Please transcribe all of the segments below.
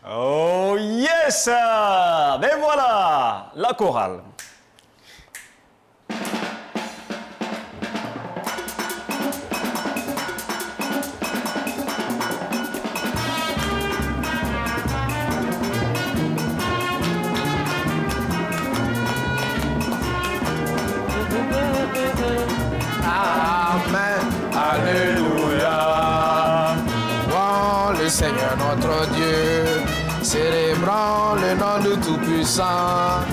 Oh yes! Ben voilà, la chorale. Amen. Alléluia. Louons le Seigneur notre Dieu, célébrons le nom du Tout-Puissant.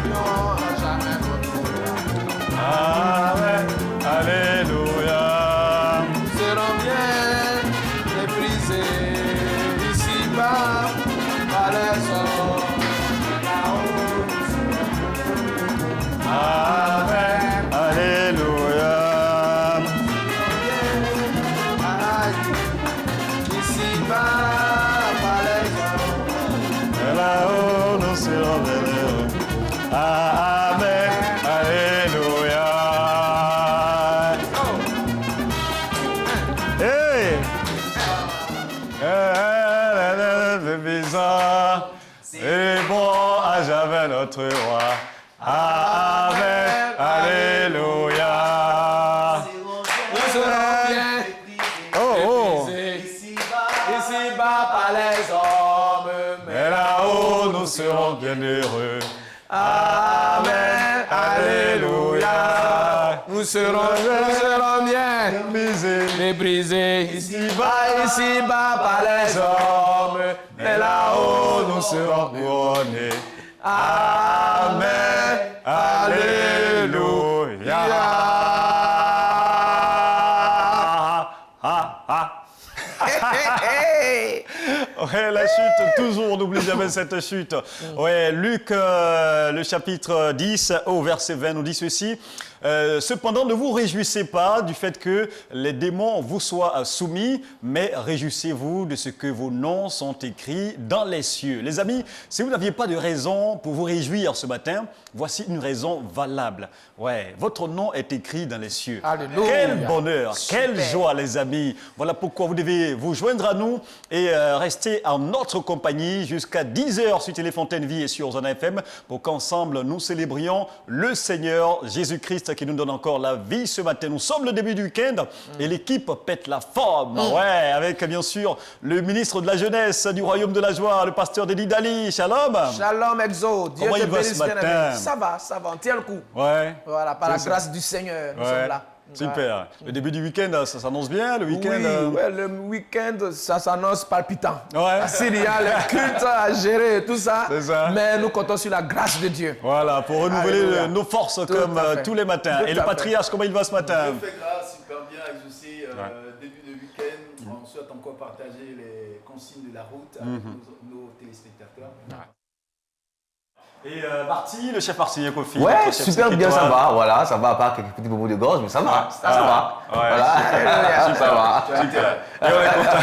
Louons à jamais notre Dieu. Amen. Alléluia. Nous serons bien méprisés ici-bas par les hommes. Là-haut, nous serons Amen. Alléluia. ici-bas par les hommes. Et là-haut, nous serons bénis. Amen. Alléluia. Hey! C'est bon à jamais notre roi. Amen. Alléluia. Nous serons bien méprisés ici-bas par les hommes. Mais là-haut, nous serons bien heureux. Amen. Alléluia. Nous serons bien méprisés ici-bas par les hommes. Mais là-haut, nous serons couronné. Amen. Alléluia. Ouais, la chute, toujours, on n'oublie jamais cette chute. Ouais, Luc, le chapitre 10, au verset 20, nous dit ceci. Cependant, ne vous réjouissez pas du fait que les démons vous soient soumis, mais réjouissez-vous de ce que vos noms sont écrits dans les cieux. Les amis, si vous n'aviez pas de raison pour vous réjouir ce matin, voici une raison valable. Ouais, votre nom est écrit dans les cieux. Alléluia. Quel bonheur, Super. quelle joie, les amis. Voilà pourquoi vous devez vous joindre à nous et rester en notre compagnie jusqu'à 10h sur Téléfontaine Vie et sur Zona FM pour qu'ensemble nous célébrions le Seigneur Jésus-Christ qui nous donne encore la vie ce matin. Nous sommes le début du week-end et l'équipe pète la forme. Ouais, avec bien sûr le ministre de la Jeunesse du Royaume de la Joie, le pasteur Dédi Dali. Shalom. Shalom Exo. Dieu Comment te il va ce bénisse, bien matin? aimé. Ça va, on tient le coup. Ouais. Voilà, par la C'est ça. grâce du Seigneur, nous Ouais. sommes là. Super. Le début du week-end, ça s'annonce bien. Le week-end. Oui, ouais, le week-end, ça s'annonce palpitant. Ouais. S'il y a le culte à gérer et tout ça, C'est ça. mais nous comptons sur la grâce de Dieu. Voilà, pour renouveler Alléluia. nos forces Tout comme à fait. tous les matins. Tout Et à le fait. patriarche, comment il va ce matin? Dieu fait grâce, super bien exaucé. Début de week-end, on souhaite encore partager les consignes de la route avec nos téléspectateurs. Et Marty, le chef Marty Kofi. Ouais, notre chef super 5 bien, ça étoiles. va. Voilà, ça va à part quelques petits bobos de gorge, mais ça va. Ça va. Ouais, Voilà. Ça va. Et on est content.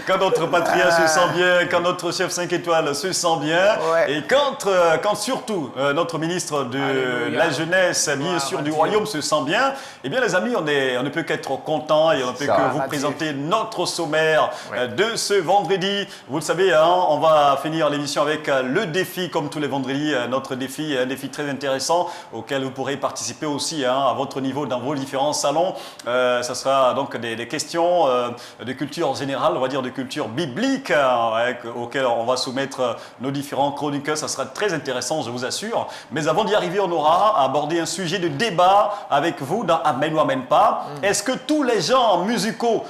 Quand notre patriarche se sent bien, quand notre chef 5 étoiles se sent bien, Ouais. et quand surtout notre ministre de Alléluia. la jeunesse, bien Gloire sûr, à du Dieu. royaume se sent bien, eh bien les amis, on ne peut qu'être content et on ne peut Ça. que vous Dieu. présenter notre sommaire Ouais. de ce vendredi. Vous le savez, hein, on va finir l'émission avec le défi, comme tous les vendredis. Notre défi est un défi très intéressant auquel vous pourrez participer aussi hein, à votre niveau dans vos différents salons. Ça sera donc des questions de culture générale, on va dire de culture biblique, auxquelles on va soumettre nos différents chroniqueurs. Ça sera très intéressant, je vous assure. Mais avant d'y arriver, on aura abordé un sujet de débat avec vous dans Amen ou Amen pas. Est-ce que tous les genres musicaux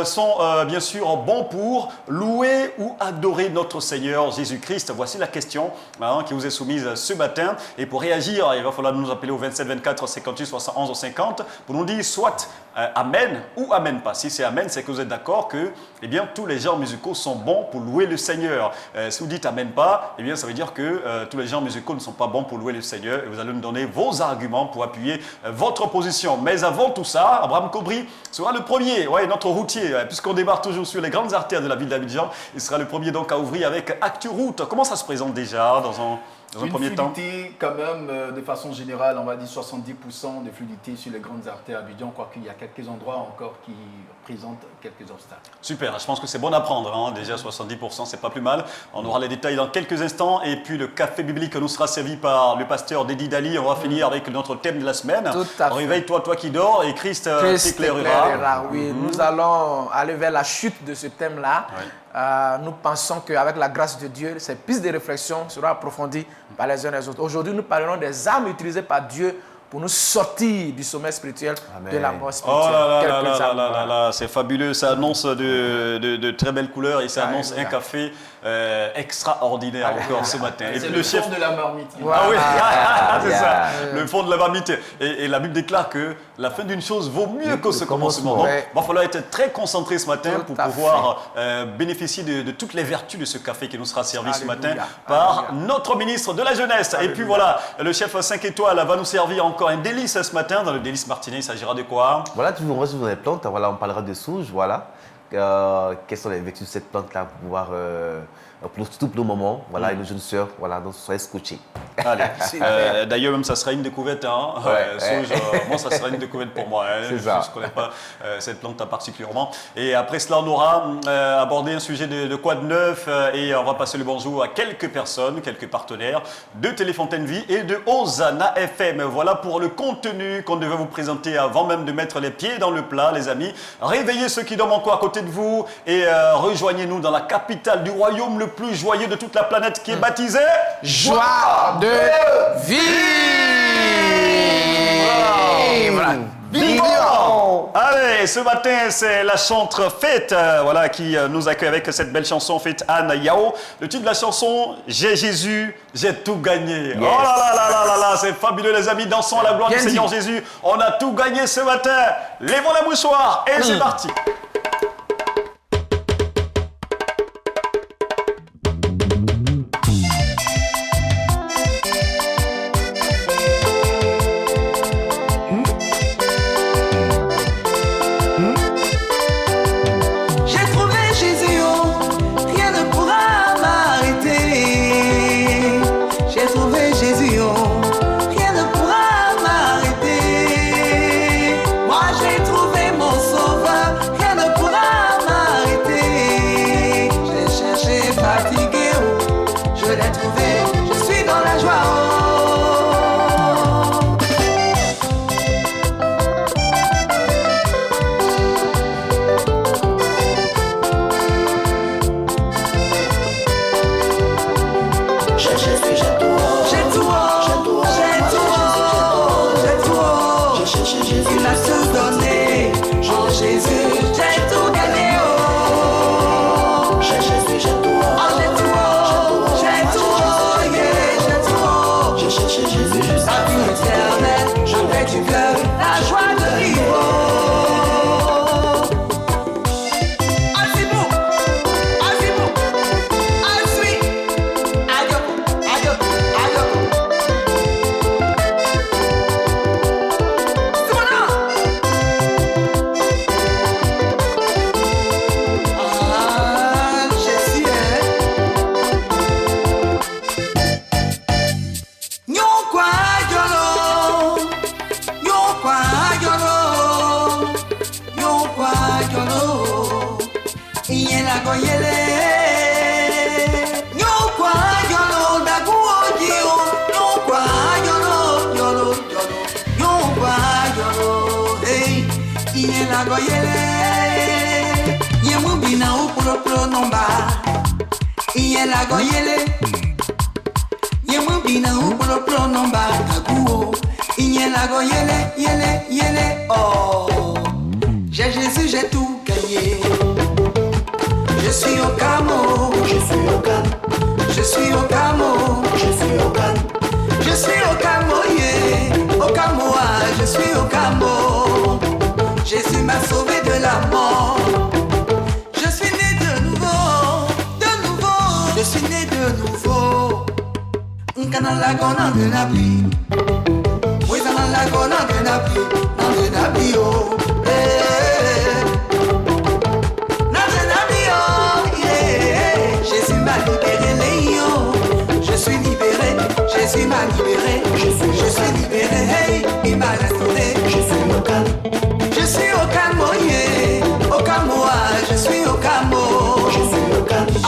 sont bien sûr bons pour louer ou adorer notre Seigneur Jésus-Christ? Voici la question hein, qui vous est soumise ce matin. Et pour réagir, il va falloir nous appeler au 27 24 58 71 50 pour nous dire soit Amen ou Amen pas. Si c'est Amen, c'est que vous êtes d'accord que eh bien, tous les genres musicaux sont bons pour louer le Seigneur. Si vous dites Amen pas, eh bien, ça veut dire que tous les genres musicaux ne sont pas bons pour louer le Seigneur et vous allez nous donner vos arguments pour appuyer votre position. Mais avant tout ça, Abraham Cobry sera le premier, ouais, notre routier, puisqu'on démarre toujours sur les grandes artères de la ville d'Abidjan. Il sera le premier donc à ouvrir avec ActuRoute. Comment ça se présente déjà dans dans un premier temps? Fluidité, quand même, de façon générale, on va dire 70% de fluidité sur les grandes artères Abidjan, quoiqu'il y a quelques endroits encore qui présentent quelques obstacles. Super, je pense que c'est bon à prendre, hein. Déjà 70%, c'est pas plus mal. On aura les détails dans quelques instants. Et puis le café biblique nous sera servi par le pasteur Dédi Dali. On va finir avec notre thème de la semaine. Tout à fait. Réveille-toi, toi qui dors, et Christ t'éclairera. Oui, nous allons aller vers la chute de ce thème-là. Oui. Nous pensons qu'avec la grâce de Dieu, ces pistes de réflexion seront approfondies par les uns et les autres. Aujourd'hui, nous parlerons des armes utilisées par Dieu pour nous sortir du sommet spirituel, de la mort Oh spirituelle. là, c'est fabuleux. Ça annonce de très belles couleurs et ça annonce un café extraordinaire encore ce matin. Et C'est puis le fond de la marmite. Voilà. Ah oui, c'est ça, le fond de la marmite. Et la Bible déclare que la fin d'une chose vaut mieux que ce commencement. Donc, Ouais. il va falloir être très concentré ce matin Tout pour à pouvoir bénéficier de toutes les vertus de ce café qui nous sera servi ce matin Alléluia. par Alléluia. notre ministre de la Jeunesse. Et puis voilà, le chef 5 étoiles va nous servir encore un délice ce matin. Dans le délice martinet, il s'agira de quoi? Voilà, toujours on reste sur les plantes. Voilà, on parlera de sauge, voilà. Quelles sont les vertus de cette plante-là pour pouvoir, pour le moment, voilà, et nos jeunes sœurs, voilà, donc soyez scotchés. Allez. D'ailleurs, même ça sera une découverte. Hein. Sauge, moi, ça sera une découverte pour moi. Hein. C'est ça. Je ne connais pas cette plante particulièrement. Et après cela, on aura abordé un sujet de quoi de neuf et on va passer le bonjour à quelques personnes, quelques partenaires de Téléfontaine Vie et de Hosanna FM. Voilà pour le contenu qu'on devait vous présenter avant même de mettre les pieds dans le plat, les amis. Réveillez ceux qui dorment encore à côté de vous et rejoignez-nous dans la capitale du royaume le plus joyeux de toute la planète qui est baptisé Joie de vivre. Vivant. Allez, ce matin, c'est la chantre Fête voilà, qui nous accueille avec cette belle chanson Fête Anne Yao. Le titre de la chanson, J'ai Jésus, j'ai tout gagné. Oh là, c'est fabuleux les amis, dansons à la gloire du Seigneur Jésus. On a tout gagné ce matin. Lèvons la mouchoir et c'est parti. J'ai Jésus, j'ai tout gagné. Je suis au camo, je suis au camo, je suis au camo, je suis au camo, je suis au camo, yeah. Au camo, je suis au camo. Jésus m'a sauvé de la mort. Je suis né de nouveau, je suis né de nouveau. Un canal la gona de la vie. Oui, dans la gona de la vie, dans de la vie, oh. Jésus m'a libéré, Léon. Je suis libéré,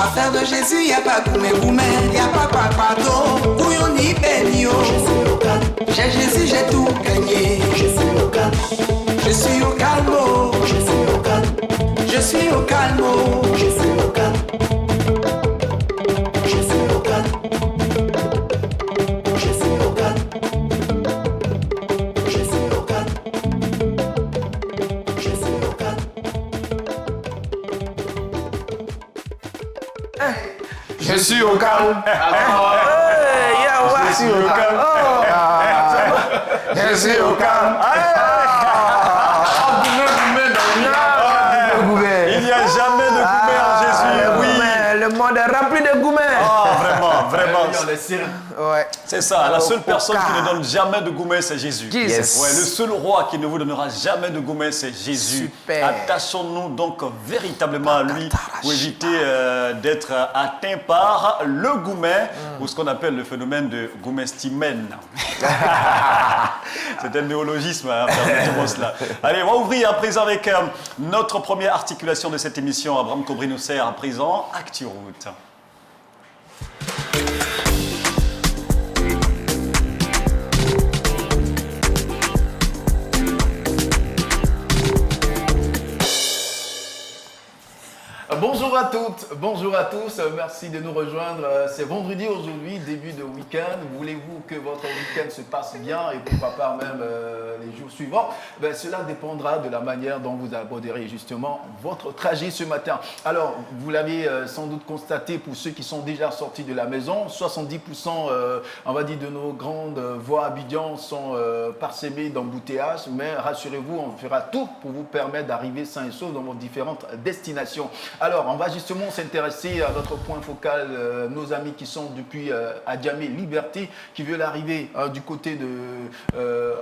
Affaire de Jésus, y a pas goumé, y a pas papato, bouillon ni benio. Je suis au calme. J'ai Jésus, j'ai tout gagné. Je suis au calme. Je suis au calme. Je suis au calme. Je suis au calme. Je suis au calme. Je suis au calme. Je suis au calme. Je suis au calme. Je suis au calme. Je suis au calme. Je suis au calme. Je suis au calme. Il n'y a jamais de gourmet en Jésus. Oui. Le monde est rempli de gourmets. Ah, vraiment, vraiment. Ouais. C'est ça, la seule Au personne qui calme. ne donne jamais de gourmet, c'est Jésus. Jesus. Yes. Ouais, le seul roi qui ne vous donnera jamais de gourmet, c'est Jésus. Super. Attachons-nous donc véritablement à lui pour éviter d'être atteint par le gourmet ou ce qu'on appelle le phénomène de gourmestimène. C'est un néologisme, hein, permettez-moi cela. Allez, on va ouvrir à présent avec notre première articulation de cette émission. Abraham Cobry nous sert à présent ActuRoute. Bonjour à toutes, bonjour à tous, merci de nous rejoindre. C'est vendredi aujourd'hui, début de week-end. Voulez-vous que votre week-end se passe bien et pourquoi pas même les jours suivants? Cela dépendra de la manière dont vous aborderez justement votre trajet ce matin. Alors, vous l'avez sans doute constaté pour ceux qui sont déjà sortis de la maison, 70% on va dire de nos grandes voies à Abidjan sont parsemées d'embouteillages, mais rassurez-vous, on fera tout pour vous permettre d'arriver sain et sauf dans vos différentes destinations. Alors, on va justement s'intéresser à notre point focal, nos amis qui sont depuis Adjamé Liberté, qui veulent arriver du côté de,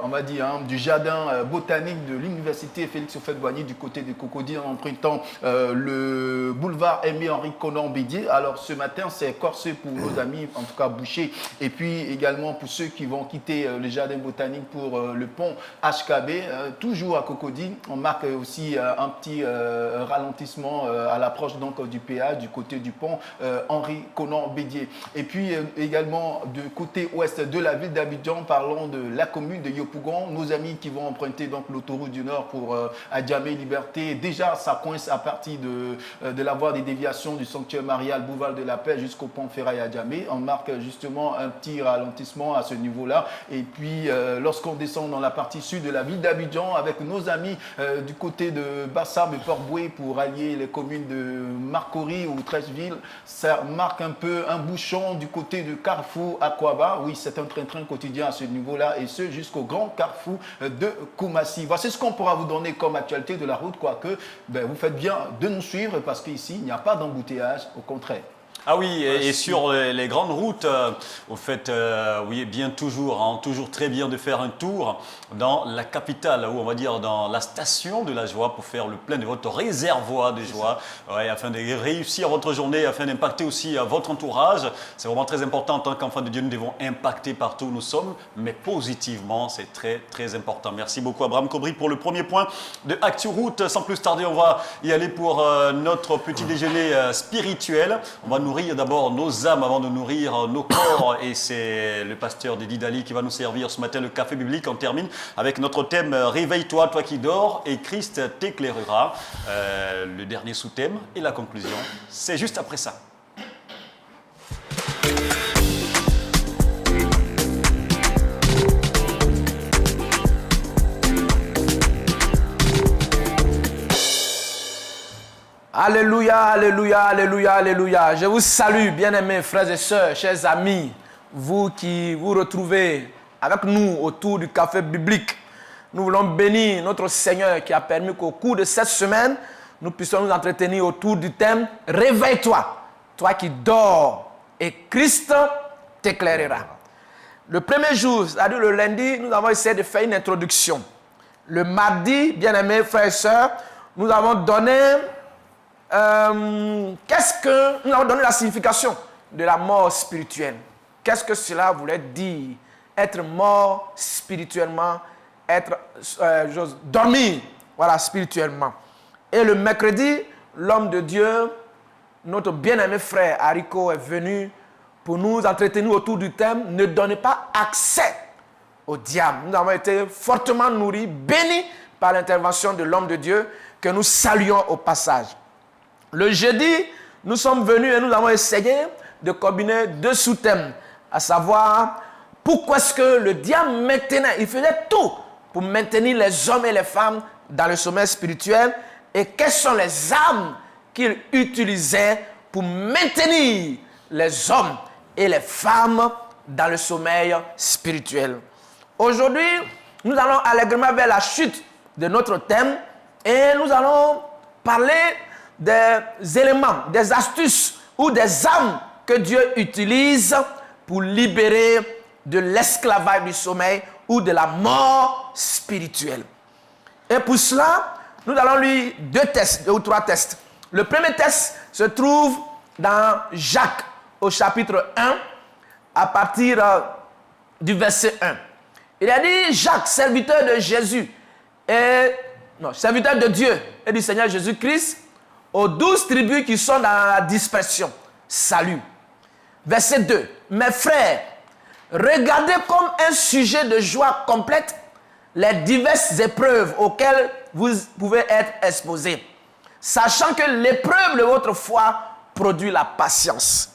on va dire, du jardin botanique de l'université Félix Houphouët-Boigny, du côté de Cocody, en empruntant le boulevard Aimé-Henri Konan-Bédier. Alors, ce matin, c'est corsé pour nos amis, en tout cas Boucher, et puis également pour ceux qui vont quitter le jardin botanique pour le pont HKB, toujours à Cocody. On marque aussi un petit ralentissement à l'approche donc du péage du côté du pont Henri Konan-Bédier. Et puis également du côté ouest de la ville d'Abidjan, parlons de la commune de Yopougon, nos amis qui vont emprunter donc l'autoroute du Nord pour Adjamé Liberté. Déjà, ça coince à partir de la voie des déviations du sanctuaire marial Boulevard de la Paix jusqu'au pont Ferraille Adjamé. On marque justement un petit ralentissement à ce niveau-là. Et puis lorsqu'on descend dans la partie sud de la ville d'Abidjan avec nos amis du côté de Bassam et Port-Boué pour allier les communes de Marcory ou Treichville, ça marque un peu un bouchon du côté de Carrefour Aquaba. Oui, c'est un train-train quotidien à ce niveau-là et ce jusqu'au grand carrefour de Koumassi. Voici ce qu'on pourra vous donner comme actualité de la route, quoique vous faites bien de nous suivre parce qu'ici, il n'y a pas d'embouteillage, au contraire. Ah oui, et sur les grandes routes, au fait, oui, bien toujours, hein, toujours très bien de faire un tour dans la capitale, ou on va dire dans la station de la joie pour faire le plein de votre réservoir de joie, ouais, afin de réussir votre journée, afin d'impacter aussi votre entourage. C'est vraiment très important en tant qu'enfants de Dieu, nous devons impacter partout où nous sommes, mais positivement, c'est très très important. Merci beaucoup Abraham Cobry pour le premier point de ActuRoute. Sans plus tarder, on va y aller pour notre petit déjeuner spirituel. On va nourrir d'abord nos âmes avant de nourrir nos corps, et c'est le pasteur Dédi Dali qui va nous servir ce matin le café biblique. On termine avec notre thème Réveille-toi, toi qui dors, et Christ t'éclairera. Le dernier sous-thème et la conclusion, c'est juste après ça. Alléluia, alléluia, alléluia, alléluia. Je vous salue, bien-aimés frères et sœurs, chers amis, vous qui vous retrouvez avec nous autour du café biblique. Nous voulons bénir notre Seigneur qui a permis qu'au cours de cette semaine, nous puissions nous entretenir autour du thème « Réveille-toi, toi qui dors, et Christ t'éclairera ». Le premier jour, c'est-à-dire le lundi, nous avons essayé de faire une introduction. Le mardi, bien-aimés frères et sœurs, nous avons donné... nous avons donné la signification de la mort spirituelle. Qu'est-ce que cela voulait dire? Être mort spirituellement, dormir, voilà, spirituellement. Et le mercredi, l'homme de Dieu notre bien-aimé frère Hariko est venu pour nous entretenir autour du thème « Ne donnez pas accès au diable ». Nous avons été fortement nourris, bénis par l'intervention de l'homme de Dieu que nous saluons au passage. Le jeudi, nous sommes venus et nous avons essayé de combiner 2 sous-thèmes, à savoir pourquoi est-ce que le diable maintenait, il faisait tout pour maintenir les hommes et les femmes dans le sommeil spirituel et quelles sont les armes qu'il utilisait pour maintenir les hommes et les femmes dans le sommeil spirituel. Aujourd'hui, nous allons allègrement vers la chute de notre thème et nous allons parler des éléments, des astuces ou des armes que Dieu utilise pour libérer de l'esclavage du sommeil ou de la mort spirituelle. Et pour cela, nous allons lire 2 ou 3 tests. Le premier test se trouve dans Jacques au chapitre 1 à partir du verset 1. Il a dit, Jacques, serviteur de Jésus, serviteur de Dieu et du Seigneur Jésus-Christ, aux 12 tribus qui sont dans la dispersion. Salut. Verset 2. Mes frères, regardez comme un sujet de joie complète les diverses épreuves auxquelles vous pouvez être exposés, sachant que l'épreuve de votre foi produit la patience.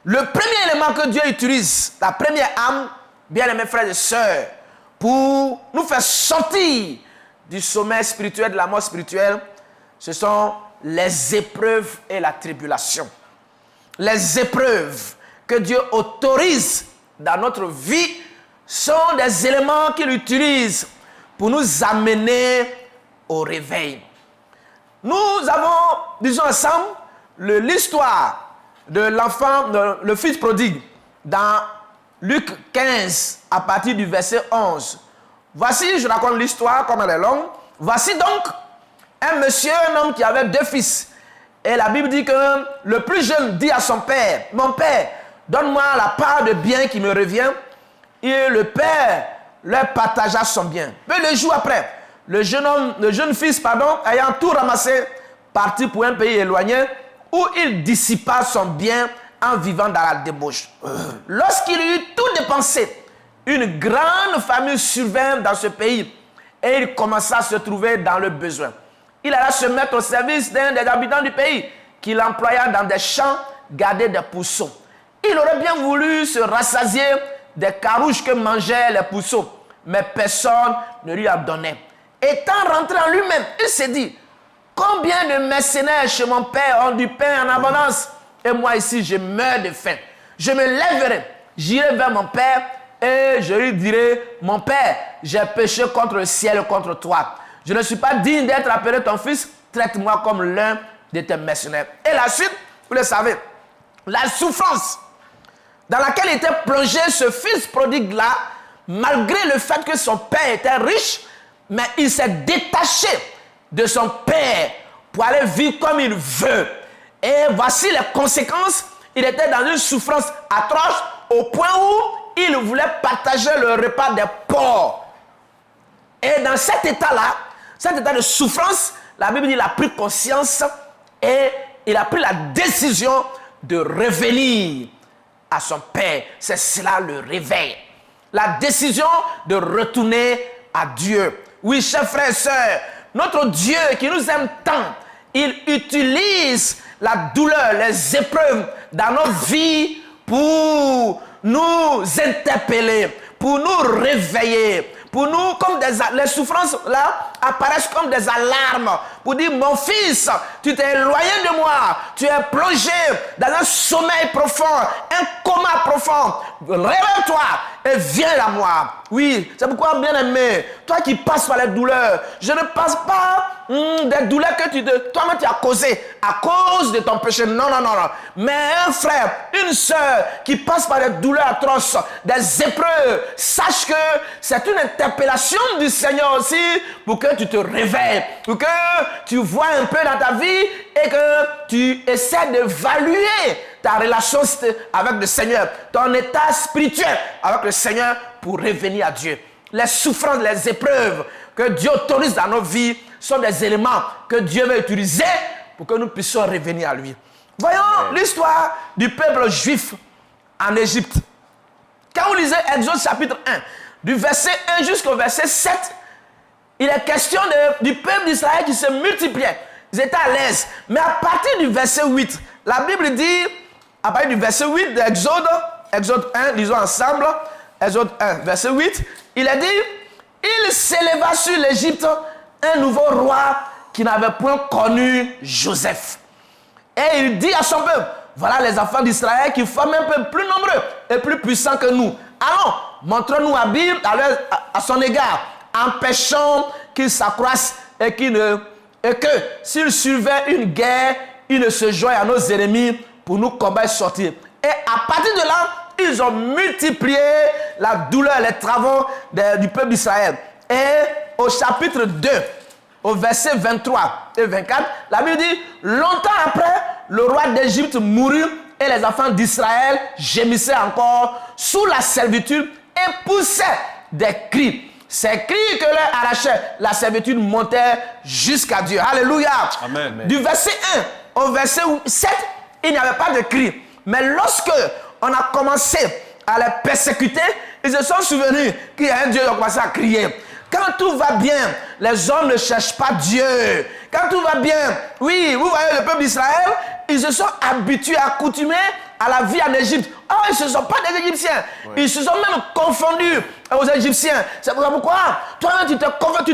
Le premier élément que Dieu utilise, la première arme, bien aimés frères et sœurs, pour nous faire sortir du sommeil spirituel, de la mort spirituelle, ce sont les épreuves et la tribulation. Les épreuves que Dieu autorise dans notre vie sont des éléments qu'il utilise pour nous amener au réveil. Nous avons, disons ensemble, l'histoire de l'enfant, le fils prodigue, dans Luc 15, à partir du verset 11. Voici, je raconte l'histoire comme elle est longue. Voici donc un homme qui avait 2 fils. Et la Bible dit que le plus jeune dit à son père, « Mon père, donne-moi la part de bien qui me revient. » Et le père leur partagea son bien. Mais le jour après, le jeune fils, ayant tout ramassé, partit pour un pays éloigné où il dissipa son bien en vivant dans la débauche. Lorsqu'il eut tout dépensé, une grande famine survint dans ce pays et il commença à se trouver dans le besoin. Il alla se mettre au service d'un des habitants du pays qu'il employa dans des champs, garder des poussons. Il aurait bien voulu se rassasier des carouches que mangeaient les poussons, mais personne ne lui a donné. Étant rentré en lui-même, il s'est dit, combien de mercenaires chez mon père ont du pain en abondance et moi ici je meurs de faim. Je me lèverai, j'irai vers mon père et je lui dirai, mon père, j'ai péché contre le ciel et contre toi. Je ne suis pas digne d'être appelé ton fils, traite-moi comme l'un de tes mercenaires. Et la suite, vous le savez, la souffrance dans laquelle était plongé ce fils prodigue-là, malgré le fait que son père était riche, mais il s'est détaché de son père pour aller vivre comme il veut. Et voici les conséquences. Il était dans une souffrance atroce au point où il voulait partager le repas des pauvres. Et dans cet état-là, cet état de souffrance, la Bible dit qu'il a pris conscience et il a pris la décision de revenir à son père. C'est cela le réveil. La décision de retourner à Dieu. Oui, chers frères et sœurs, notre Dieu qui nous aime tant, il utilise la douleur, les épreuves dans nos vies pour nous interpeller, pour nous réveiller, pour nous, comme les souffrances là apparaissent comme des alarmes pour dire, mon fils, tu t'es éloigné de moi, tu es plongé dans un sommeil profond, un coma profond. Réveille-toi et viens à moi. Oui, c'est pourquoi, bien aimé, toi qui passes par les douleurs, je ne passe pas des douleurs que toi-même tu as causées à cause de ton péché. Non, non, non, non. Mais un frère, une sœur qui passe par des douleurs atroces, des épreuves, sache que c'est une interpellation du Seigneur aussi pour que tu te réveilles, pour que tu vois un peu dans ta vie et que tu essaies d'évaluer ta relation avec le Seigneur, ton état spirituel avec le Seigneur pour revenir à Dieu. Les souffrances, les épreuves que Dieu autorise dans nos vies sont des éléments que Dieu va utiliser pour que nous puissions revenir à lui. Voyons l'histoire du peuple juif en Égypte. Quand vous lisez Exode chapitre 1, du verset 1 jusqu'au verset 7, il est question du peuple d'Israël qui se multipliait. Ils étaient à l'aise. Mais à partir du verset 8, la Bible dit, à partir du verset 8 d'Exode, Exode 1, lisons ensemble, Exode 1, verset 8, il a dit, il s'éleva sur l'Égypte un nouveau roi qui n'avait point connu Joseph. Et il dit à son peuple, voilà les enfants d'Israël qui forment un peuple plus nombreux et plus puissants que nous. Allons, montrons-nous habiles à son égard, empêchons qu'ils s'accroissent et que s'ils surveillent une guerre, ils ne se joignent à nos ennemis pour nous combattre et sortir. Et à partir de là, ils ont multiplié la douleur, les travaux du peuple d'Israël. Et au chapitre 2, au verset 23 et 24, la Bible dit, longtemps après, le roi d'Égypte mourut et les enfants d'Israël gémissaient encore sous la servitude et poussaient des cris. Ces cris que leur arrachaient la servitude montait jusqu'à Dieu. Alléluia. Amen. Du verset 1 au verset 7, il n'y avait pas de cris. Mais lorsque on a commencé à les persécuter, ils se sont souvenus qu'il y a un Dieu qui a commencé à crier. Quand tout va bien, les hommes ne cherchent pas Dieu. Quand tout va bien, oui, vous voyez le peuple d'Israël, ils se sont habitués, accoutumés à la vie en Égypte. Oh, ils ne sont pas des Égyptiens. Oui. Ils se sont même confondus aux Égyptiens. C'est pourquoi toi-même tu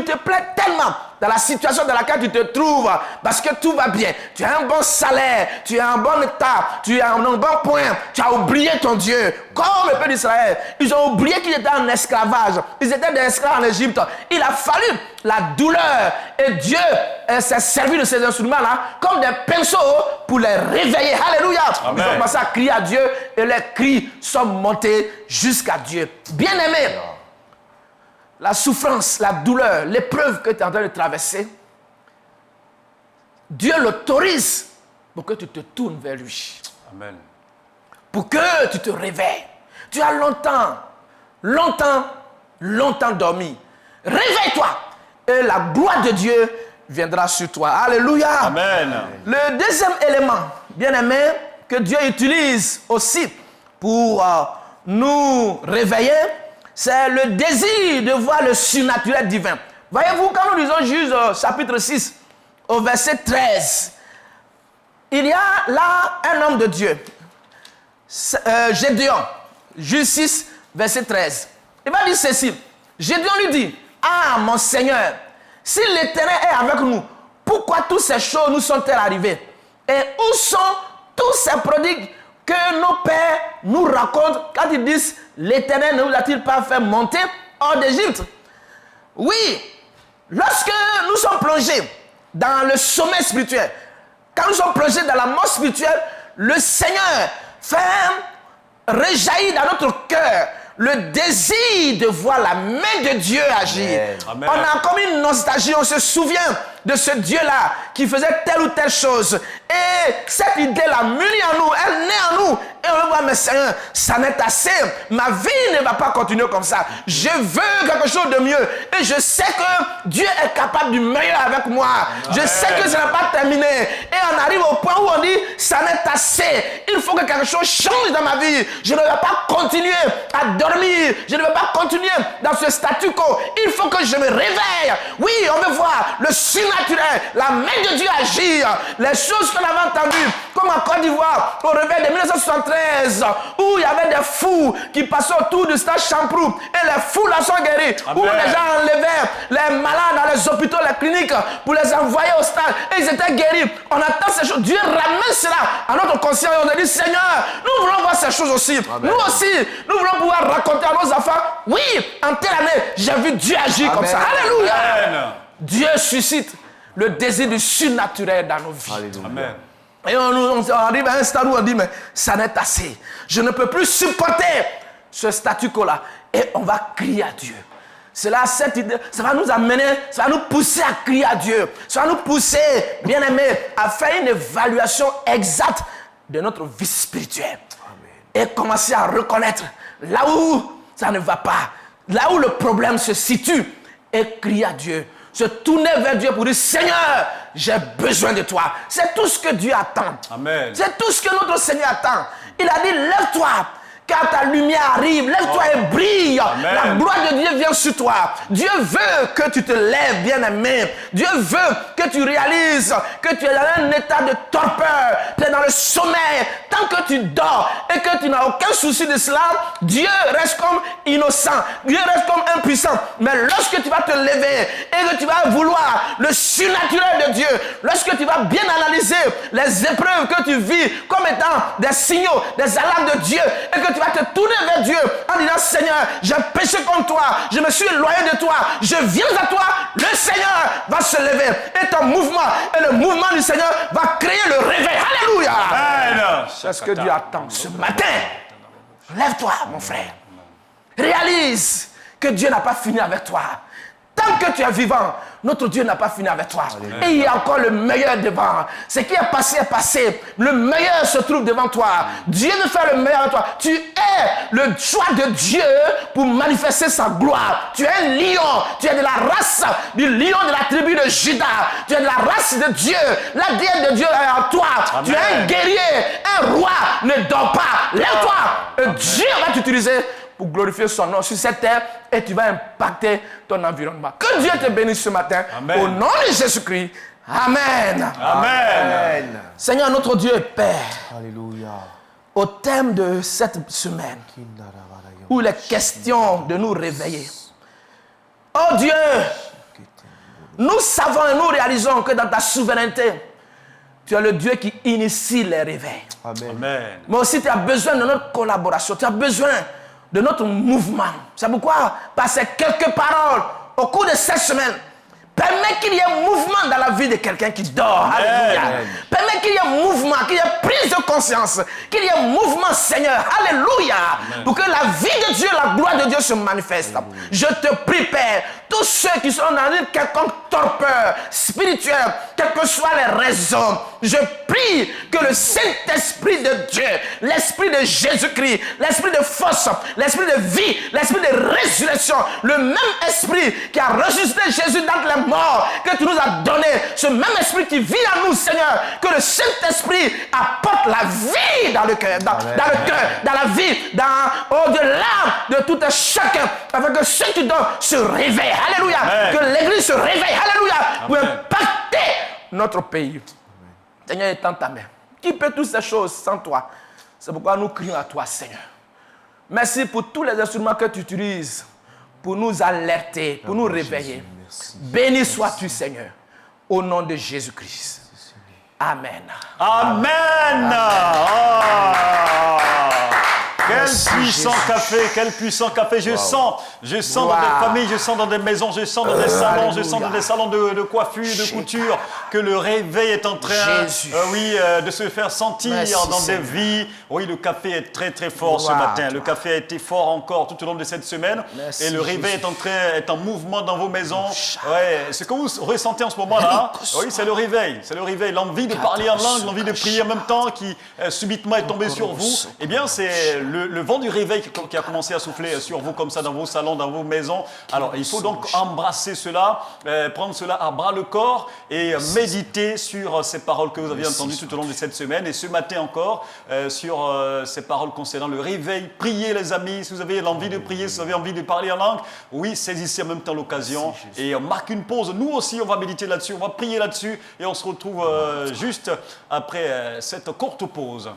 te plais tellement dans la situation dans laquelle tu te trouves. Parce que tout va bien. Tu as un bon salaire, tu as un bon état, tu as un bon point. Tu as oublié ton Dieu. Comme le peuple d'Israël. Ils ont oublié qu'ils étaient en esclavage. Ils étaient des esclaves en Égypte. Il a fallu la douleur. Et Dieu s'est servi de ces instruments-là comme des pinceaux pour les réveiller. Alléluia. Amen. Ils ont commencé à crier à Dieu et les cris sont montés jusqu'à Dieu. Bien-aimé, la souffrance, la douleur, l'épreuve que tu es en train de traverser, Dieu l'autorise pour que tu te tournes vers lui. Amen. Pour que tu te réveilles. Tu as longtemps dormi. Réveille-toi et la gloire de Dieu viendra sur toi. Alléluia. Amen. Le deuxième élément, bien-aimé, que Dieu utilise aussi pour nous réveiller, c'est le désir de voir le surnaturel divin. Voyez-vous, quand nous lisons Juge chapitre 6, au verset 13, il y a là un homme de Dieu, Gédéon, Juge 6, verset 13. Il va dire ceci. Gédéon lui dit, ah mon Seigneur, si l'Éternel est avec nous, pourquoi toutes ces choses nous sont-elles arrivées? Et où sont tous ces prodigues que nos pères nous racontent quand ils disent l'Éternel ne vous a-t-il pas fait monter hors d'Égypte? Oui, lorsque nous sommes plongés dans le sommet spirituel, quand nous sommes plongés dans la mort spirituelle, le Seigneur fait réjaillir dans notre cœur le désir de voir la main de Dieu agir. Amen. On a comme une nostalgie, on se souvient de ce Dieu-là qui faisait telle ou telle chose. Et cette idée-là mûrit en nous, elle naît en nous. Et on va voir, mais Seigneur, ça n'est assez. Ma vie ne va pas continuer comme ça. Je veux quelque chose de mieux. Et je sais que Dieu est capable du meilleur avec moi. Amen. Je sais que ça n'a pas terminé. Et on arrive au point où on dit, ça n'est assez. Il faut que quelque chose change dans ma vie. Je ne vais pas continuer à dormir. Je ne vais pas continuer dans ce statu quo. Il faut que je me réveille. Oui, on veut voir le surnaturel, la main de Dieu agir. Les choses qu'on avait entendues, comme en Côte d'Ivoire, au réveil de 1973, où il y avait des fous qui passaient autour du stade Champrou. Et les fous là sont guéris. Amen. Où les gens enlevaient les malades dans les hôpitaux, les cliniques, pour les envoyer au stade. Et ils étaient guéris. On attend ces choses. Dieu ramène cela à notre conscience. Et on a dit, Seigneur, nous voulons voir ces choses aussi. Amen. Nous aussi, nous voulons pouvoir raconter à nos enfants, oui, en telle année, j'ai vu Dieu agir. Amen. Comme ça. Alléluia. Amen. Dieu suscite le désir du surnaturel dans nos vies. Alléluia. Amen. Et on arrive à un stade où on dit, mais ça n'est assez. Je ne peux plus supporter ce statu quo-là. Et on va crier à Dieu. Cela, cette idée, ça va nous amener, ça va nous pousser à crier à Dieu. Ça va nous pousser, bien aimés, à faire une évaluation exacte de notre vie spirituelle. Amen. Et commencer à reconnaître là où ça ne va pas, là où le problème se situe. Et crier à Dieu. se tourner vers Dieu pour dire, Seigneur, j'ai besoin de toi. C'est tout ce que Dieu attend. Amen. C'est tout ce que notre Seigneur attend. Il a dit, lève-toi, car ta lumière arrive. Lève-toi et brille. Amen. La gloire de Dieu vient sur toi. Dieu veut que tu te lèves, bien-aimé. Dieu veut que tu réalises que tu es dans un état de torpeur. Tu es dans le sommeil. Tant que tu dors et que tu n'as aucun souci de cela, Dieu reste comme innocent. Dieu reste comme impuissant. Mais lorsque tu vas te lever et que tu vas vouloir le surnaturel de Dieu, lorsque tu vas bien analyser les épreuves que tu vis comme étant des signaux, des alarmes de Dieu, et que tu vas te tourner vers Dieu en disant, Seigneur, j'ai péché contre toi, je me suis éloigné de toi, je viens à toi, le Seigneur va se lever. Et ton mouvement, et le mouvement du Seigneur va créer le réveil. Alléluia. Amen. C'est ce que Dieu attend ce matin. Lève-toi, mon frère. Réalise que Dieu n'a pas fini avec toi. Tant que tu es vivant, notre Dieu n'a pas fini avec toi. Et il y a encore le meilleur devant. Ce qui est passé est passé. Le meilleur se trouve devant toi. Dieu veut faire le meilleur avec toi. Tu es le choix de Dieu pour manifester sa gloire. Tu es un lion. Tu es de la race du lion de la tribu de Juda. Tu es de la race de Dieu. L'ADN de Dieu est en toi. Amen. Tu es un guerrier. Un roi ne dort pas. Lève-toi. Et Dieu va t'utiliser pour glorifier son nom sur cette terre et tu vas impacter ton environnement. Que Dieu te bénisse ce matin. Amen. Au nom de Jésus-Christ. Amen. Amen. Seigneur, notre Dieu et Père, Alléluia. au thème de cette semaine, où il est question de nous réveiller. Oh Dieu, nous savons et nous réalisons que dans ta souveraineté, tu es le Dieu qui initie les réveils. Amen. Mais aussi, tu as besoin de notre collaboration. Tu as besoin de notre mouvement. C'est pourquoi, par ces quelques paroles, au cours de cette semaine, permet qu'il y ait un mouvement dans la vie de quelqu'un qui dort. Alléluia. Permet qu'il y ait un mouvement, qu'il y ait prise de conscience, qu'il y ait un mouvement, Seigneur. Alléluia. Pour que la vie de Dieu, la gloire de Dieu se manifeste. Je te prie, Père, tous ceux qui sont dans une quelconque torpeur spirituelle, quelles que soient les raisons, je prie que le Saint-Esprit de Dieu, l'Esprit de Jésus-Christ, l'Esprit de force, l'Esprit de vie, l'Esprit de résurrection, le même Esprit qui a ressuscité Jésus d'entre les morts, que tu nous as donné, ce même Esprit qui vit en nous, Seigneur, que le Saint-Esprit apporte la vie dans le cœur, dans le cœur, dans la vie, au-delà de tout un chacun, afin que ceux qui dorment se réveillent. Alléluia. Amen. Que l'Église se réveille. Alléluia. Pour Amen. impacter notre pays. Seigneur, étends ta main. Qui peut toutes ces choses sans toi? C'est pourquoi nous crions à toi, Seigneur. Merci pour tous les instruments que tu utilises pour nous alerter, pour nous réveiller. Béni sois-tu, Seigneur, au nom de Jésus-Christ. Amen. Amen. Quel Merci, puissant Jésus. café, quel puissant café. Je sens dans Gloire. des familles, je sens dans des maisons, je sens dans des salons, je sens Alléluia. dans des salons de coiffure, de Jésus. couture, que le réveil est en train, Jésus. de se faire sentir Merci, dans des Seigneur. vies. Oui, le café est très très fort ce Gloire à matin. toi. Le café a été fort encore tout au long de cette semaine. Merci, et le réveil Jésus. est en mouvement dans vos maisons. Ouais, ce que vous ressentez en ce moment-là, oui, c'est le réveil. C'est le réveil. L'envie de parler en langue, l'envie de prier en même temps qui subitement est tombée sur vous. Eh bien, c'est le vent du réveil qui a commencé à souffler sur vous comme ça dans vos salons, dans vos maisons. Alors, il faut donc embrasser cela, prendre cela à bras le corps et méditer sur ces paroles que vous avez entendues tout au long de cette semaine et ce matin encore sur ces paroles concernant le réveil. Priez les amis, si vous avez l'envie de prier, si vous avez envie de parler en langue, oui, saisissez en même temps l'occasion et on marque une pause. Nous aussi, on va méditer là-dessus, on va prier là-dessus et on se retrouve juste après cette courte pause.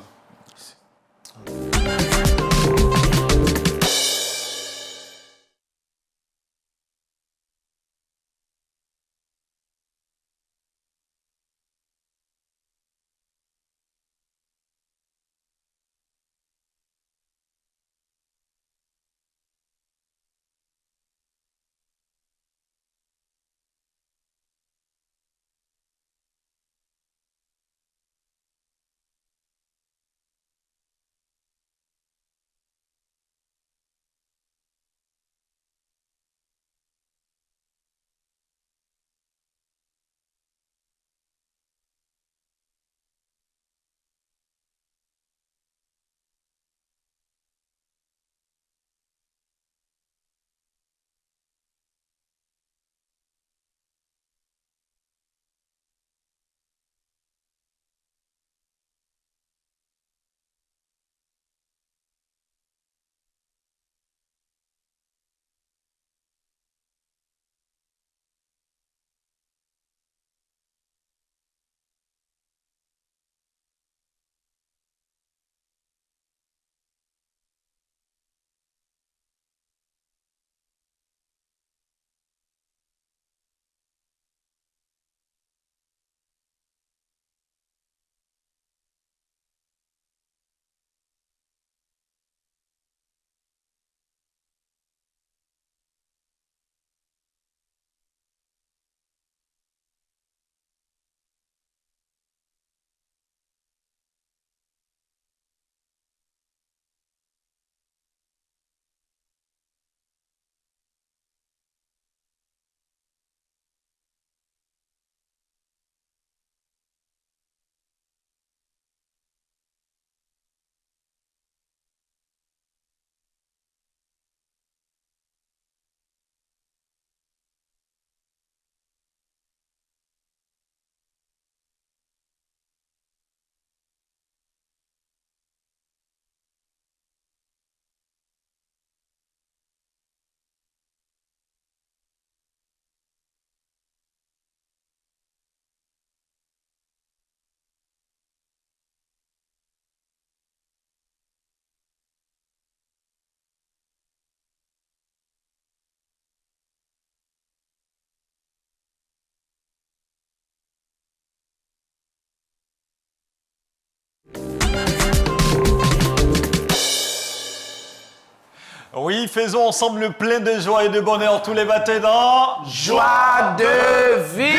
Oui, faisons ensemble le plein de joie et de bonheur tous les matins dans Joie de vivre.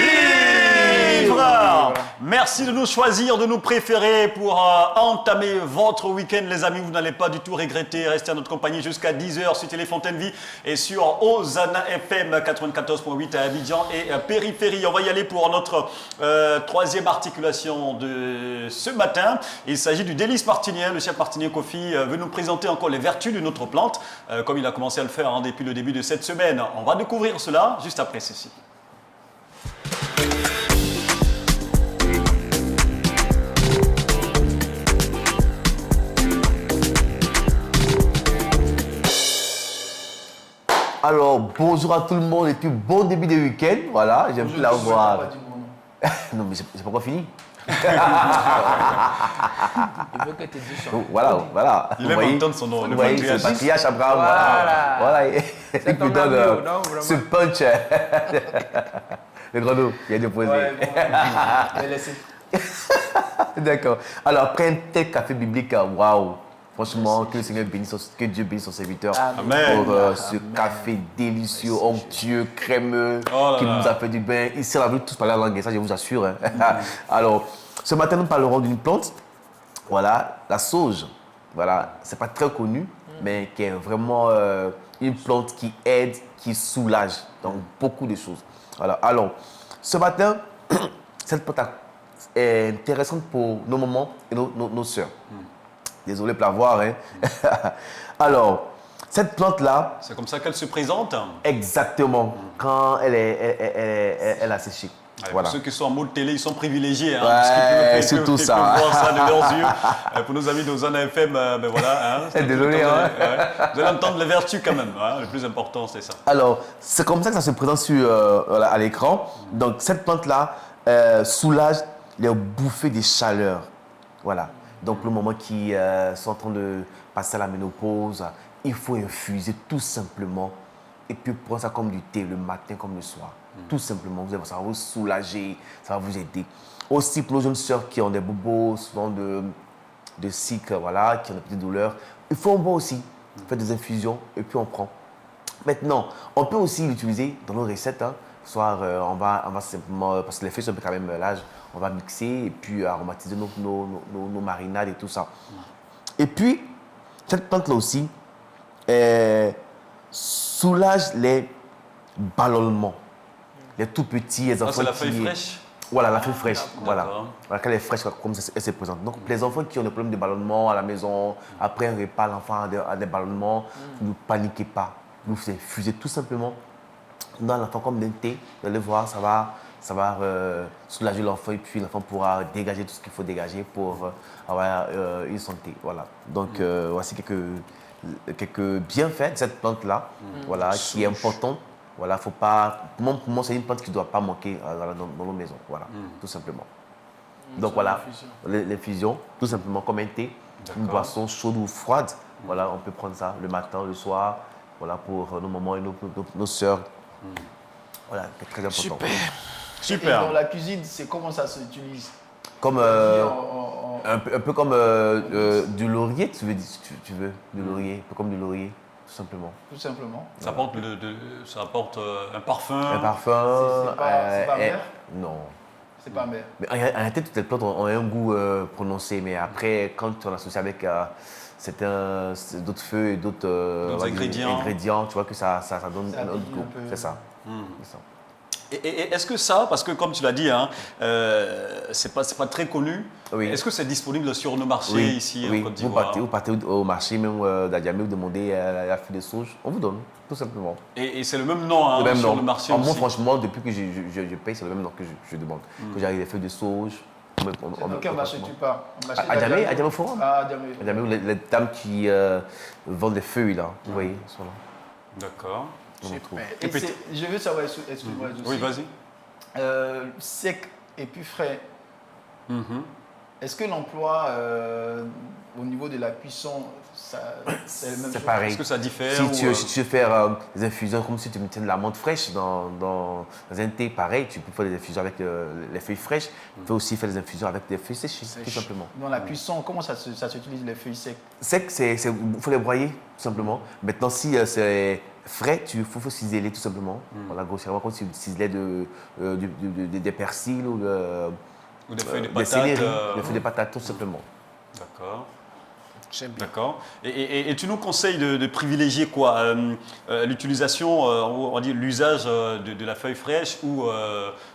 Merci de nous choisir, de nous préférer pour entamer votre week-end, les amis. Vous n'allez pas du tout regretter. Restez à notre compagnie jusqu'à 10h sur Téléfontaine Vie et sur Ozana FM 94.8 à Abidjan et Périphérie. On va y aller pour notre troisième articulation de ce matin. Il s'agit du délice martinien. Le chef martinien Kofi veut nous présenter encore les vertus de notre plante, comme il a commencé à le faire depuis le début de cette semaine. On va découvrir cela juste après ceci. Alors, bonjour à tout le monde et puis bon début de week-end. Voilà, j'aime plus la voir. Non, mais c'est pas encore fini. Il veut que tu dises son Donc, voilà. Il aime entendre son nom. Vous Le voyez, patriarche. c'est le patriarche Abraham. Voilà. Il C'est ton me donne ami, non, vraiment. ce punch. Le grenouille, il a déposé. Ouais, bon, je vais laisser. D'accord. Alors, après un tel café biblique, waouh. Franchement, que le Seigneur bénisse, que Dieu bénisse son serviteur Amen. pour ce café délicieux, onctueux, crémeux, Oh là qui là. nous a fait du bien. Ici, on a vu tous parler la langue, et ça, je vous assure. Hein. Alors, ce matin, nous parlerons d'une plante, voilà, la sauge. Voilà, c'est pas très connu, mais qui est vraiment une plante qui aide, qui soulage dans beaucoup de choses. Voilà. Alors, ce matin, cette plante est intéressante pour nos mamans et nos sœurs. Désolé pour la voir. Hein. Alors, cette plante-là, C'est comme ça qu'elle se présente. exactement, quand elle a séché. Allez, Voilà. Pour ceux qui sont en mode télé, ils sont privilégiés. Ouais, parce qu'ils peuvent- surtout ils ça. peuvent voir ça de leurs yeux. Pour nos amis d'Ozana FM, ben voilà. C'est Désolé, tout le temps, hein. Vous allez entendre les vertus quand même. Le plus important, c'est ça. Alors, c'est comme ça que ça se présente voilà, à l'écran. Donc, cette plante-là soulage les bouffées de chaleur. Voilà. Donc, le moment qui sont en train de passer à la ménopause, il faut infuser tout simplement. Et puis, prendre ça comme du thé le matin comme le soir. Tout simplement. Ça va vous soulager, ça va vous aider. Aussi, pour nos jeunes sœurs qui ont des bobos, souvent de cycle, voilà, qui ont des petites douleurs, il faut en boire aussi. Faire des infusions et puis on prend. Maintenant, on peut aussi l'utiliser dans nos recettes. Hein. Soit on va simplement, parce que les feuilles sont quand même l'âge, on va mixer et puis aromatiser nos marinades et tout ça. Et puis, cette plante-là aussi soulage les ballonnements. Les tout petits, les enfants c'est la qui... feuille fraîche. Voilà, la feuille fraîche. Voilà. D'accord. Voilà, quand elle est fraîche, comme ça, elle se présente. Donc, les enfants qui ont des problèmes de ballonnement à la maison, après un repas, l'enfant a des ballonnements, ne paniquez pas. Vous infusez tout simplement dans l'enfant comme d'un thé. Vous allez voir, ça va soulager l'enfant et puis l'enfant pourra dégager tout ce qu'il faut dégager pour avoir une santé. Voilà. Donc, voici quelques bienfaits de cette plante-là, voilà, qui est importante. Voilà, faut pas. Pour moi, c'est une plante qui ne doit pas manquer dans nos maisons. Voilà, tout simplement. Donc voilà, l'infusion, tout simplement comme un thé, une boisson chaude ou froide. Voilà, on peut prendre ça le matin, le soir, voilà, pour nos mamans et nos sœurs. Voilà, c'est très important. Super. Et dans la cuisine, c'est comment ça s'utilise? Comme, un peu comme du laurier, tu veux, du laurier, un peu comme du laurier, tout simplement. Tout simplement. Ça apporte, ça apporte un parfum. Un parfum. C'est pas amer? Non. C'est pas amer. Mais en réalité, toutes les plantes ont un goût prononcé, mais après, quand on l'associe avec d'autres feux et d'autres ingrédients, tu vois que ça donne un autre goût. C'est ça. C'est ça. Et est-ce que ça, parce que comme tu l'as dit, c'est pas très connu, Oui. est-ce que c'est disponible sur nos marchés ici en Côte Vous d'Ivoire? partez au marché, même d'Adjamé, vous demandez la feuille de sauge, on vous donne, tout simplement. Et c'est le même nom Le même sur nom. le marché Moi, aussi. franchement, depuis que je paye, c'est le même nom que je demande. Que j'arrive des feuilles de sauge. Dans quel marché tu pars? Adjamé Forum. Ah, Adjamé. Adjamé, les dames qui vendent des feuilles, là, vous voyez, sont là. D'accord. On en trouve. Et je veux savoir, excuse-moi, Oui, vas-y. sec et puis frais. Mhm. Est-ce que l'emploi au niveau de la cuisson, c'est le même C'est chose. pareil. Est-ce que ça diffère Si tu veux faire des infusions comme si tu mettais de la menthe fraîche dans un thé, pareil, tu peux faire des infusions avec les feuilles fraîches. Tu peux aussi faire des infusions avec des feuilles séchées, tout simplement. Dans la cuisson, comment ça s'utilise les feuilles secs? Sec, il faut les broyer, tout simplement. Maintenant, si c'est frais, il faut ciseler, tout simplement. Voilà, grossièrement, comme si tu ciselais des persils ou Ou des feuilles de des patates. céleri, des feuilles de patates, tout simplement. D'accord. J'aime bien. D'accord. Et tu nous conseilles de privilégier quoi l'utilisation, on va dire l'usage de la feuille fraîche ou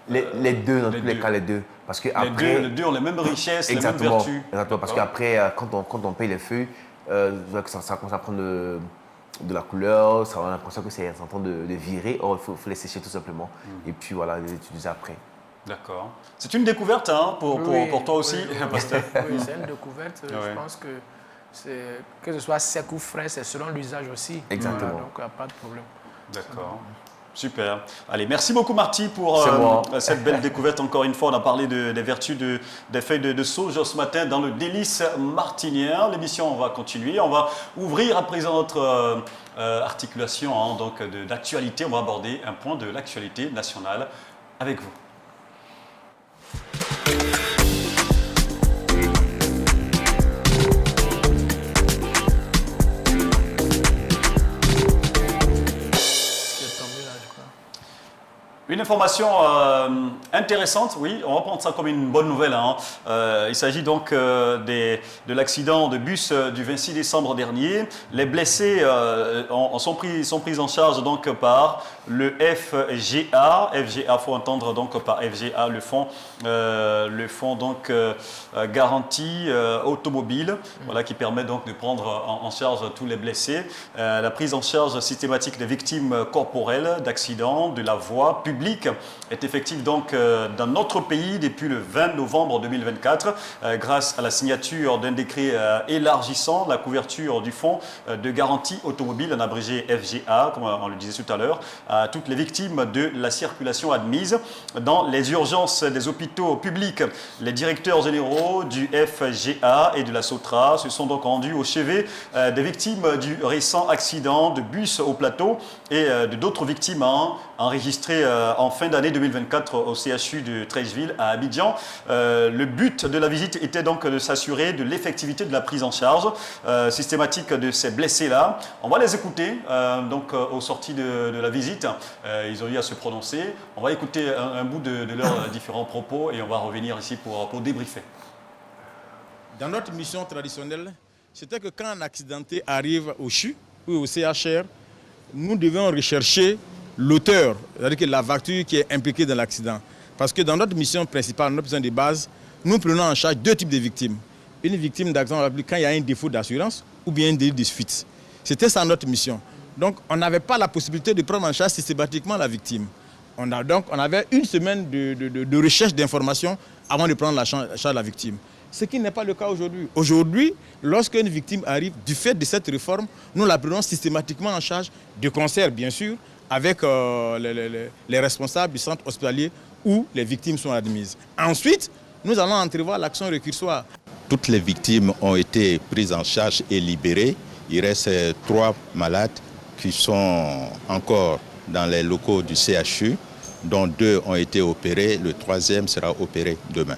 Les deux, dans tous les cas, les deux. Parce que après, les deux ont les mêmes richesses, exactement, les mêmes vertus. exactement. Parce D'accord. qu'après, quand on paye les feuilles, ça commence à prendre de la couleur, ça a l'impression que c'est en train de virer. Or, il faut les sécher tout simplement. Et puis voilà, les utiliser après. D'accord. C'est une découverte hein, pour toi aussi, pasteur. Oui, c'est une découverte. Ouais. Je pense que que ce soit sec ou frais, c'est selon l'usage aussi. Exactement. Voilà, donc, il n'y a pas de problème. D'accord. Super. Allez, merci beaucoup Marty pour C'est moi. cette belle découverte. Encore une fois, on a parlé des vertus des feuilles de sauge ce matin dans le délice martinien. L'émission va continuer. On va ouvrir à présent notre articulation hein, donc d'actualité. On va aborder un point de l'actualité nationale avec vous. Une information intéressante, oui, on va prendre ça comme une bonne nouvelle. Hein. Il s'agit donc de l'accident de bus du 26 décembre dernier. Les blessés sont pris en charge donc par le FGA. FGA, faut entendre donc par FGA le fonds donc garantie automobile, voilà, qui permet donc de prendre en charge tous les blessés. La prise en charge systématique des victimes corporelles d'accidents de la voie publique est effective donc dans notre pays depuis le 20 novembre 2024 grâce à la signature d'un décret élargissant la couverture du fonds de garantie automobile, en abrégé FGA, comme on le disait tout à l'heure, à toutes les victimes de la circulation admise dans les urgences des hôpitaux publics. Les directeurs généraux du FGA et de la SOTRA se sont donc rendus au chevet des victimes du récent accident de bus au plateau et de d'autres victimes enregistrées en fin d'année 2024 au CHU de Treichville à Abidjan. Le but de la visite était donc de s'assurer de l'effectivité de la prise en charge systématique de ces blessés-là. On va les écouter donc aux sorties de la visite. Ils ont eu à se prononcer. On va écouter un bout de leurs différents propos et on va revenir ici pour débriefer. Dans notre mission traditionnelle, c'était que quand un accidenté arrive au CHU ou au CHR, nous devons rechercher l'auteur, c'est-à-dire que la voiture qui est impliquée dans l'accident. Parce que dans notre mission principale, notre mission de base, nous prenons en charge deux types de victimes. Une victime d'accident quand il y a un défaut d'assurance ou bien un délit de fuite. C'était ça notre mission. Donc on n'avait pas la possibilité de prendre en charge systématiquement la victime. On avait une semaine de recherche d'informations avant de prendre en charge la victime. Ce qui n'est pas le cas aujourd'hui. Aujourd'hui, lorsqu'une victime arrive, du fait de cette réforme, nous la prenons systématiquement en charge, de concert bien sûr, avec les responsables du centre hospitalier où les victimes sont admises. Ensuite, nous allons entrevoir l'action récursoire. Toutes les victimes ont été prises en charge et libérées. Il reste 3 malades qui sont encore dans les locaux du CHU, dont 2 ont été opérés. Le 3e sera opéré demain.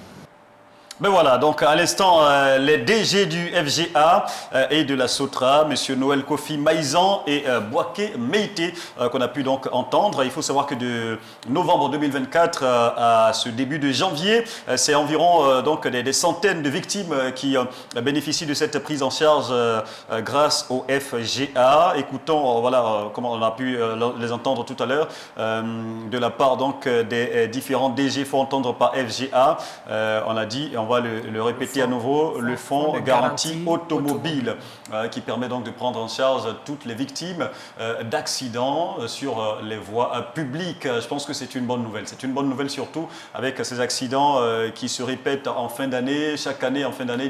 Ben voilà, donc à l'instant, les DG du FGA et de la SOTRA, M. Noël Kofi Maïzan et Boaké Meïté, qu'on a pu donc entendre. Il faut savoir que de novembre 2024 à ce début de janvier, c'est environ donc des centaines de victimes qui bénéficient de cette prise en charge grâce au FGA. Écoutons, voilà, comment on a pu les entendre tout à l'heure, de la part donc des différents DG, il faut entendre par FGA, on a dit, on va le répéter à nouveau, le fonds de garantie automobile qui permet donc de prendre en charge toutes les victimes d'accidents sur les voies publiques. Je pense que c'est une bonne nouvelle. C'est une bonne nouvelle surtout avec ces accidents qui se répètent en fin d'année. Chaque année, en fin d'année,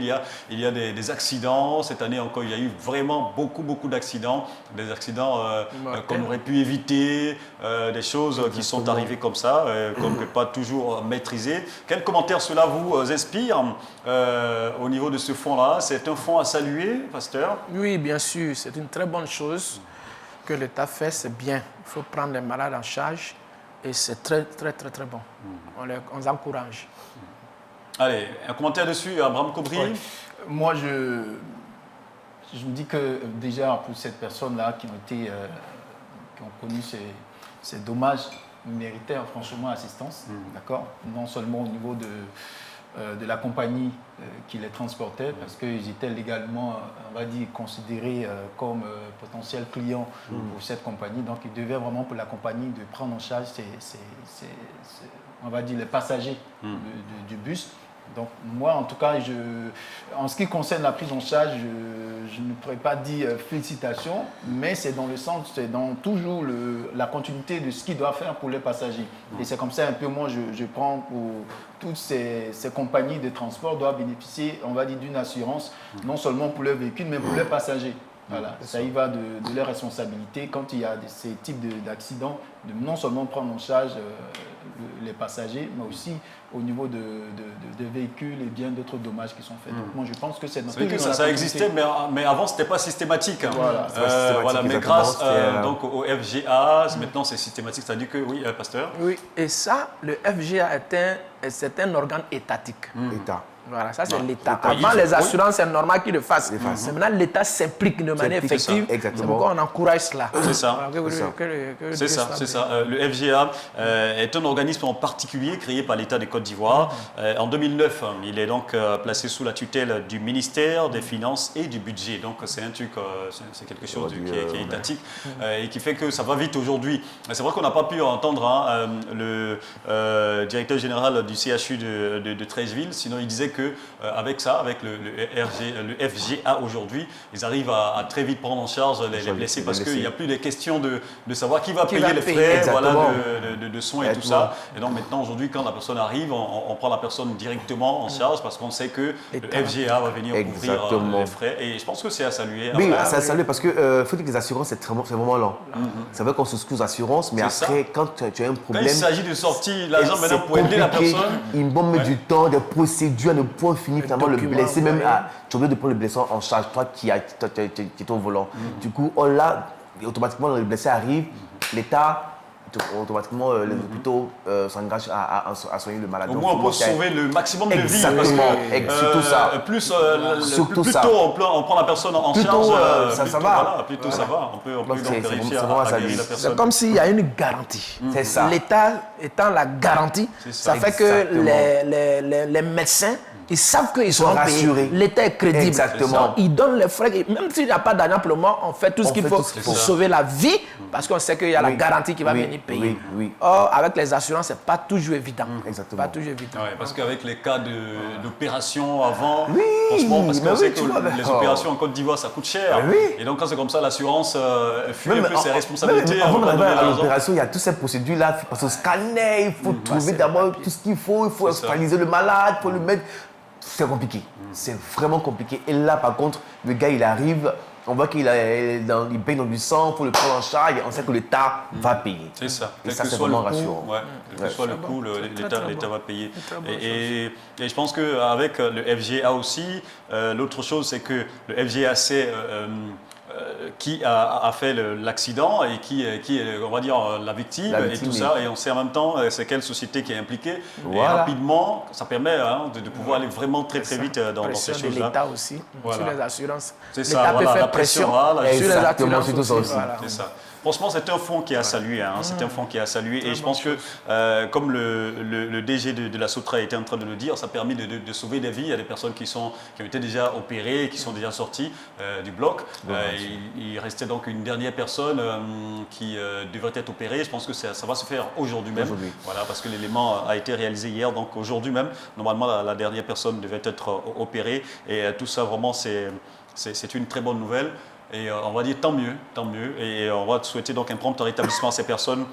il y a des accidents. Cette année encore, il y a eu vraiment beaucoup d'accidents. Des accidents qu'on aurait pu éviter, des choses qui sont arrivées comme ça, qu'on ne peut pas toujours maîtriser. Quel commentaire cela vous inspire dire au niveau de ce fonds-là? C'est un fonds à saluer, pasteur? Oui, bien sûr, c'est une très bonne chose que l'État fait, c'est bien. Il faut prendre les malades en charge et c'est très, très, très, très bon. On les encourage. Allez, un commentaire dessus, Abraham Kobri? Ouais. Moi, je me dis que déjà, pour ces personnes-là qui ont connu ces dommages, méritaient franchement assistance, d'accord? Non seulement au niveau de la compagnie qui les transportait, parce qu'ils étaient légalement, on va dire, considérés comme potentiels clients pour cette compagnie. Donc, ils devaient vraiment, pour la compagnie, de prendre en charge on va dire, les passagers du bus. Donc, moi, en tout cas, en ce qui concerne la prise en charge, je ne pourrais pas dire félicitations, mais c'est dans le sens, c'est dans toujours la continuité de ce qu'il doit faire pour les passagers. Et c'est comme ça, un peu, moi, je prends pour toutes ces compagnies de transport doivent bénéficier, on va dire, d'une assurance, non seulement pour leurs véhicules, mais pour les passagers. Voilà, ça y va de leur responsabilité quand il y a ces types d'accidents, de non seulement prendre en charge les passagers, mais aussi au niveau des véhicules et bien d'autres dommages qui sont faits. Donc moi je pense que c'est vrai que ça existait, mais avant c'était pas systématique. Hein. Voilà. Voilà, mais grâce donc au FGA, maintenant c'est systématique. C'est-à-dire que oui, pasteur. Oui, et ça, le FGA c'est un organe étatique. État. Voilà, ça c'est l'État. Oui. Avant les assurances, c'est normal qu'ils le fassent. Mais maintenant, l'État s'implique de manière effective. C'est pourquoi on encourage cela. C'est ça. Voilà, C'est ça. Le FGA est un organisme en particulier créé par l'État de Côte d'Ivoire. En 2009, il est donc placé sous la tutelle du ministère des Finances et du Budget. Donc c'est un truc, c'est quelque chose qui est étatique et qui fait que ça va vite aujourd'hui. C'est vrai qu'on n'a pas pu entendre le directeur général du CHU de Treichville, sinon il disait qu'avec ça, avec le FGA aujourd'hui, ils arrivent à très vite prendre en charge les blessés parce qu'il n'y a plus des questions de savoir qui va payer les frais de soins et tout ça. Et donc maintenant, aujourd'hui, quand la personne arrive, on prend la personne directement en charge parce qu'on sait que le FGA va venir couvrir les frais. Et je pense que c'est à saluer. Oui, c'est à saluer parce que faut dire que les assurances, c'est vraiment lent. C'est vrai qu'on souscrit aux assurances, mais après, quand tu as un problème... Quand il s'agit de sortir l'argent maintenant pour aider la personne... Ils vont mettre du temps, des procédures, ne point finir, finalement le blessé, même tu es obligé de prendre le blessé en charge, toi qui es au volant. Du coup, automatiquement, le blessé arrive, l'État, automatiquement, les hôpitaux s'engagent à soigner le malade. Au moins, on peut sauver le maximum de vies. Surtout ça. Plus tôt on prend la personne en charge, ça va. Plus tôt ça va. On peut donc réussir à guérir la personne. C'est comme s'il y a une garantie. C'est ça. L'État étant la garantie, ça fait que les médecins, ils savent qu'ils seront payés. L'État est crédible. Exactement. Ils donnent les frais. Même s'il n'y a pas d'argent pour le moment, on fait tout ce qu'il faut pour sauver la vie parce qu'on sait qu'il y a la garantie qui va venir payer. Or, avec les assurances, ce n'est pas toujours évident. Exactement. Pas toujours évident. Ouais, parce qu'avec les cas d'opération avant, franchement, parce qu'on sait que les opérations en Côte d'Ivoire, ça coûte cher. Et donc, quand c'est comme ça, l'assurance fuit un peu ses responsabilités. Avant d'arriver à l'opération, il y a toutes ces procédures-là. Parce au scanner, il faut trouver d'abord tout ce qu'il faut. Il faut hospitaliser le malade, il faut le mettre. C'est compliqué. C'est vraiment compliqué. Et là, par contre, le gars, il arrive, on voit qu'il baigne dans du sang, il faut le prendre en charge, et on sait que l'État va payer. C'est ça. Et ça, c'est vraiment rassurant. Quel que soit le coût, l'État va payer. Et je pense qu'avec le FGA aussi, l'autre chose, c'est que le FGA sait qui a fait l'accident et qui est, on va dire, la victime et tout ça. Et on sait en même temps c'est quelle société qui est impliquée. Et rapidement, ça permet de pouvoir aller vraiment très vite dans ces choses-là. L'État aussi, sur les assurances. C'est ça, peut faire pression sur les assurances aussi. C'est ça. Franchement, c'est un fonds qui est à saluer. C'est un fonds qui est à saluer. Et je pense que, comme le DG de la Sotra était en train de le dire, ça a permis de sauver des vies. Il y a des personnes qui ont été déjà opérées, qui sont déjà sorties du bloc. Il restait donc une dernière personne qui devrait être opérée. Je pense que ça va se faire aujourd'hui même. Voilà, parce que l'élément a été réalisé hier. Donc aujourd'hui même, normalement, la dernière personne devait être opérée. Et tout ça, vraiment, c'est une très bonne nouvelle. Et on va dire tant mieux, tant mieux. Et on va souhaiter donc un prompt rétablissement à ces personnes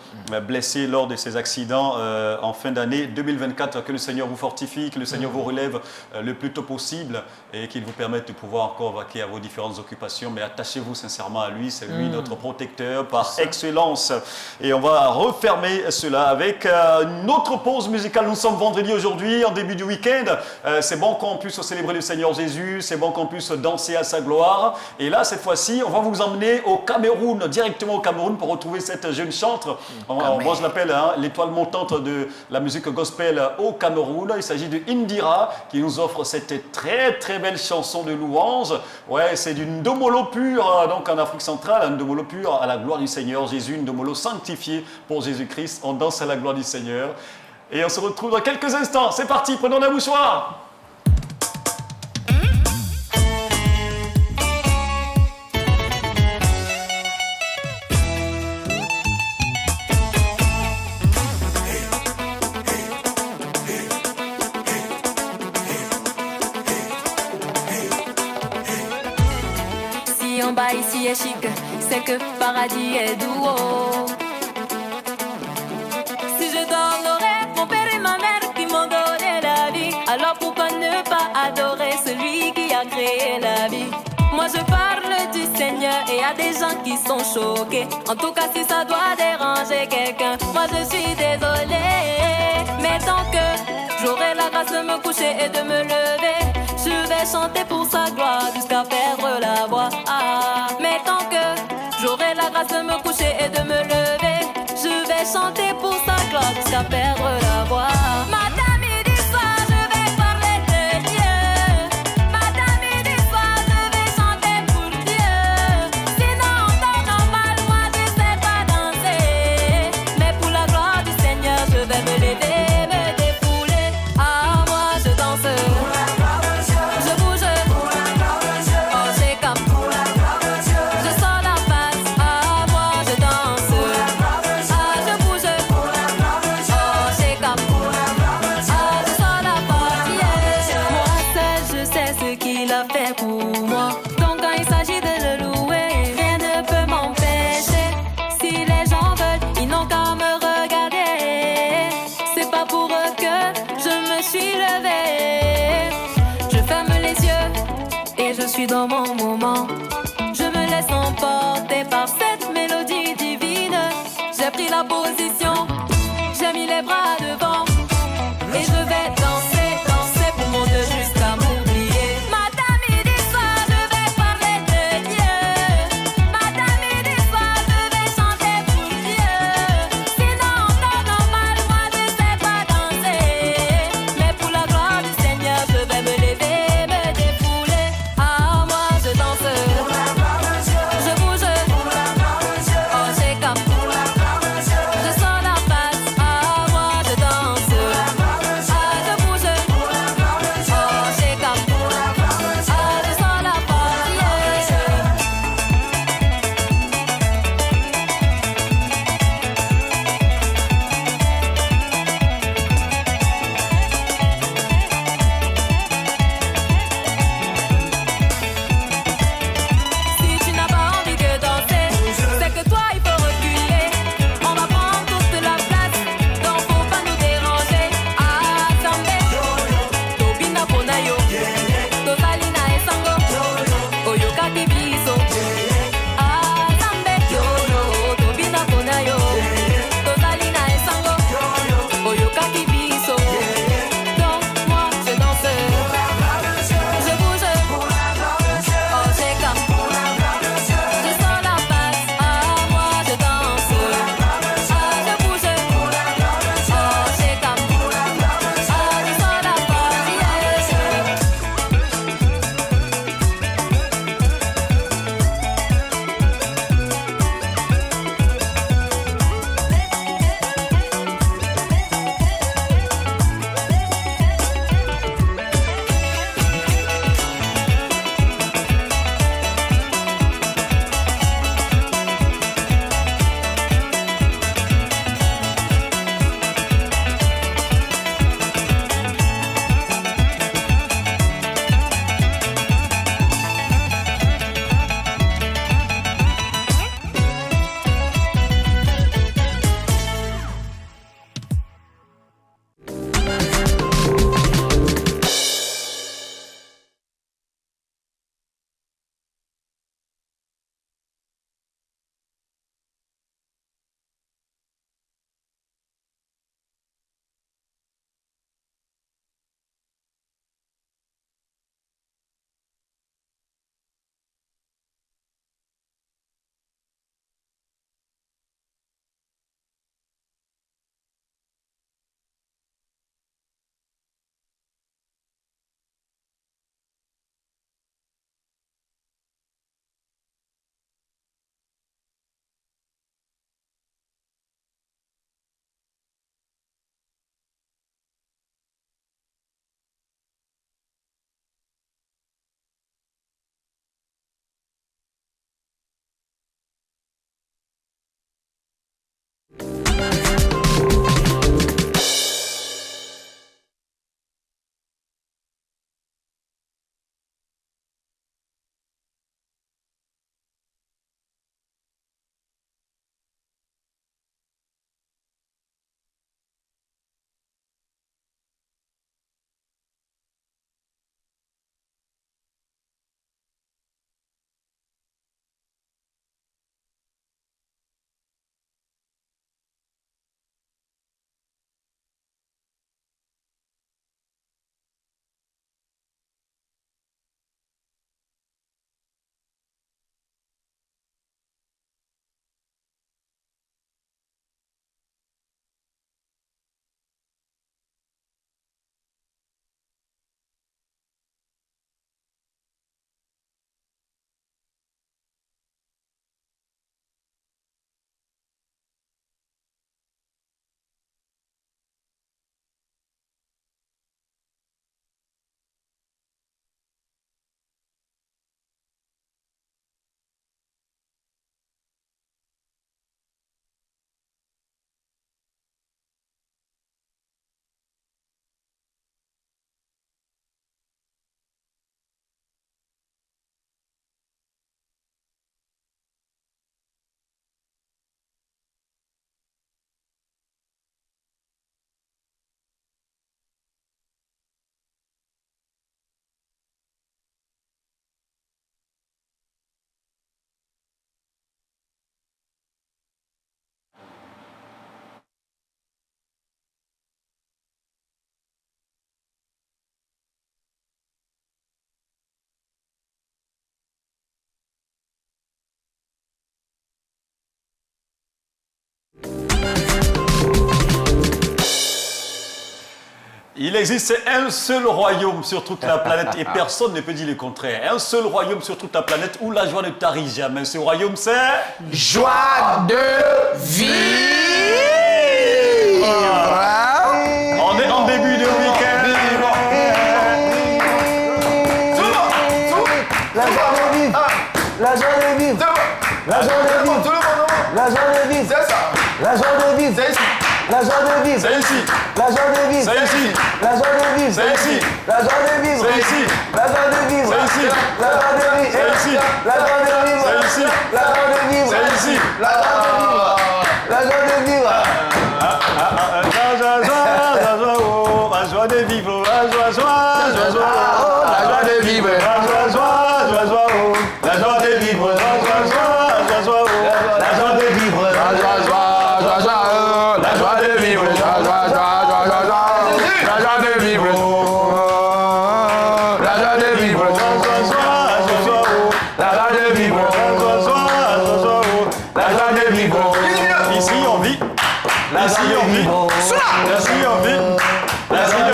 blessées lors de ces accidents en fin d'année 2024. Que le Seigneur vous fortifie, que le Seigneur vous relève le plus tôt possible et qu'il vous permette de pouvoir encore vaquer à vos différentes occupations. Mais attachez-vous sincèrement à lui, c'est lui notre protecteur par excellence. Et on va refermer cela avec une autre pause musicale. Nous sommes vendredi aujourd'hui, en début du week-end. C'est bon qu'on puisse célébrer le Seigneur Jésus, c'est bon qu'on puisse danser à sa gloire. Et là, cette fois-ci, on va vous emmener au Cameroun, directement au Cameroun, pour retrouver cette jeune chantre. Moi, je l'appelle l'étoile montante de la musique gospel au Cameroun. Il s'agit de Indira, qui nous offre cette très très belle chanson de louange. Ouais, c'est d'une Ndomolo pure, donc en Afrique centrale, une Ndomolo pure à la gloire du Seigneur Jésus, une Ndomolo sanctifiée pour Jésus-Christ. On danse à la gloire du Seigneur. Et on se retrouve dans quelques instants. C'est parti, prenons la mouchoir. Si en bas ici est chic, c'est que paradis est doux. Si je dois honorer mon père et ma mère qui m'ont donné la vie, alors pourquoi ne pas adorer celui qui a créé la vie? Moi je parle du Seigneur et y a des gens qui sont choqués. En tout cas si ça doit déranger quelqu'un, moi je suis désolée. Mais tant que j'aurai la grâce de me coucher et de me lever, je vais chanter pour sa gloire jusqu'à perdre la voix. Mais tant que j'aurai la grâce de me coucher et de me lever, je vais chanter pour sa gloire jusqu'à perdre la voix. Madame, midi soir, je vais parler de Dieu. Madame, midi soir, je vais chanter pour Dieu. Sinon, en temps normal, moi je sais pas danser. Mais pour la gloire du Seigneur, je vais me lever, me défouler. Ah, moi je danse. Je bouge. Oh, j'ai comme. Je sors la face. Ah, moi je danse. Ah, je bouge. Oh, j'ai comme. Ah, je sors la face. Yeah. Moi seul, je sais ce qu'il a fait pour moi. Donc quand il s'agit de le louer, rien ne peut m'empêcher. Si les gens veulent, ils n'ont qu'à me regarder. C'est pas pour eux que je me suis levée. Je ferme les yeux et je suis dans mon moment. Je me laisse emporter par cette mélodie divine. J'ai pris la position, j'ai mis les bras devant et je vais danser, danser pour mon Dieu jusqu'à m'oublier. Madame, midi soir, je vais parler de Dieu. Madame, midi soir, je vais chanter pour Dieu. Sinon, en temps normal, moi je sais pas danser. Mais pour la gloire du Seigneur, je vais me lever, me défouler. Ah, moi je danse. Je bouge. Oh, j'ai comme. Je sors la Il existe un seul royaume sur toute la planète et personne ne peut dire le contraire. Un seul royaume sur toute la planète où la joie ne tarit jamais. Ce royaume, c'est... Joie de vivre. On est en début de week-end. La joie de vivre. La joie de vivre. La joie de vivre. La joie de vivre. C'est ça. La joie de vivre. C'est ici. La joie de vivre. C'est ici. La joie de vivre. C'est ici. La joie de vivre. C'est ici. La joie de vivre. C'est ici. La joie de vivre. C'est ici. La joie de vivre. C'est ici. La joie de vivre. C'est ici. La joie de vivre. C'est ici. La joie de vivre. La joie de vivre. La joie de vivre. La joie, joie, joie, joie. La joie de vivre. La joie, joie, joie, joie. La joie de vivre. La joie, joie, joie, joie. La joie de vivre. La joie, joie, joie, joie. La joie de vivre. La joie, joie, joie, joie, joie. La joie de vivre. La joie de vivre. La joie de vivre. La joie de vivre. Ici on vit. Ici on vit. Ici on vit. Ici on vit. Ici on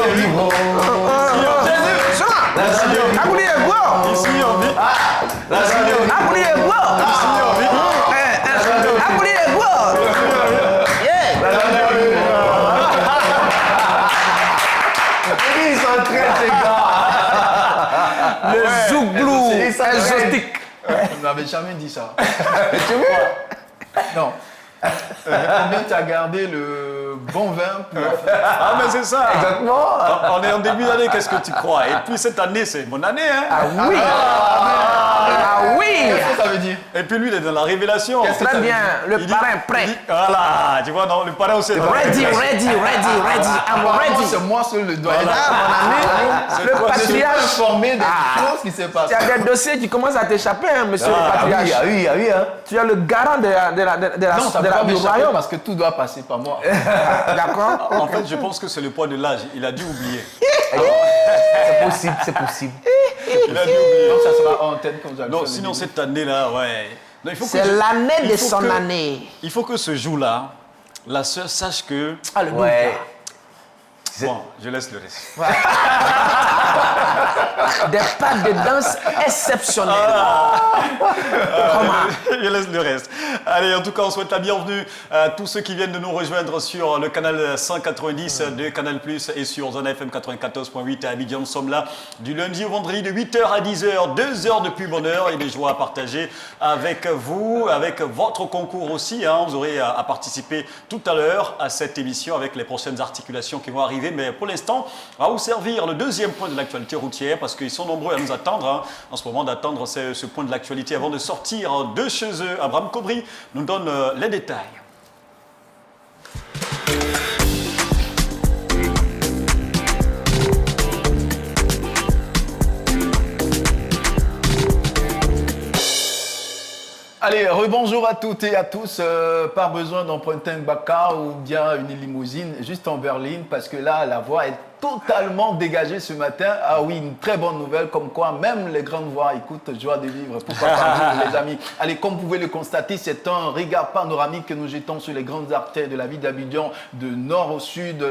vit. Ils sont très ces gars. Le zouglou exotique. On n'avait jamais dit ça. Tu vois? Non. Combien tu as gardé le bon vin pour la fête? Ah mais c'est ça. Exactement. On est en début d'année, qu'est-ce que tu crois? Et puis cette année, c'est mon année, hein? Ah oui. Ah oui. Qu'est-ce que ça veut dire? Et puis lui, il est dans la révélation. Très bien. Le Il dit- parrain prêt. il dit- Voilà, tu vois, non, le parrain aussi est dans la Ready, révélation. ready, ready, ready. I'm Apparemment, ready. c'est moi seul le doyen. Ah, mon ami, le Je suis patriarche. informé des Ah. choses qui se passent. Il y a des dossiers qui commencent à t'échapper, hein, monsieur le Ah oui, patriarche. ah oui, ah oui. Hein. Tu es le garant de la Non, ça ne peut pas du m'échapper royaume. parce que tout doit passer par moi. D'accord. En fait, je pense que c'est le poids de l'âge. Il a dû oublier. C'est possible, c'est possible. Il a dû oublier. Donc ça sera en antenne comme j'avais Non, fait le sinon début. cette année-là, ouais. Non, il faut que C'est je- l'année il de faut son que- année. Il faut que ce jour-là, la sœur sache que... Alléluia. Ouais. Bon, je laisse le reste. Des pas de danse exceptionnelles. Comment? Je laisse le reste. Allez, en tout cas, on souhaite la bienvenue à tous ceux qui viennent de nous rejoindre sur le canal 190 de Canal+, et sur Zone FM 94.8 à Abidjan. Nous sommes là du lundi au vendredi de 8h à 10h, 2 heures de pub bonheur et des joies à partager avec vous, avec votre concours aussi. Hein. Vous aurez à participer tout à l'heure à cette émission avec les prochaines articulations qui vont arriver. Mais pour l'instant, on va vous servir le deuxième point de l'actualité routière parce qu'ils sont nombreux à nous attendre. Hein, en ce moment, d'attendre ce point de l'actualité avant de sortir de chez eux. Abraham Cobry nous donne les détails. Allez, rebonjour à toutes et à tous. Pas besoin d'emprunter un Baka ou bien une limousine juste en berline parce que là, la voie est totalement dégagée ce matin. Ah oui, une très bonne nouvelle comme quoi même les grandes voies écoutent joie de vivre. Pourquoi pas vous, les amis? Allez, comme vous pouvez le constater, c'est un regard panoramique que nous jetons sur les grandes artères de la ville d'Abidjan, de nord au sud,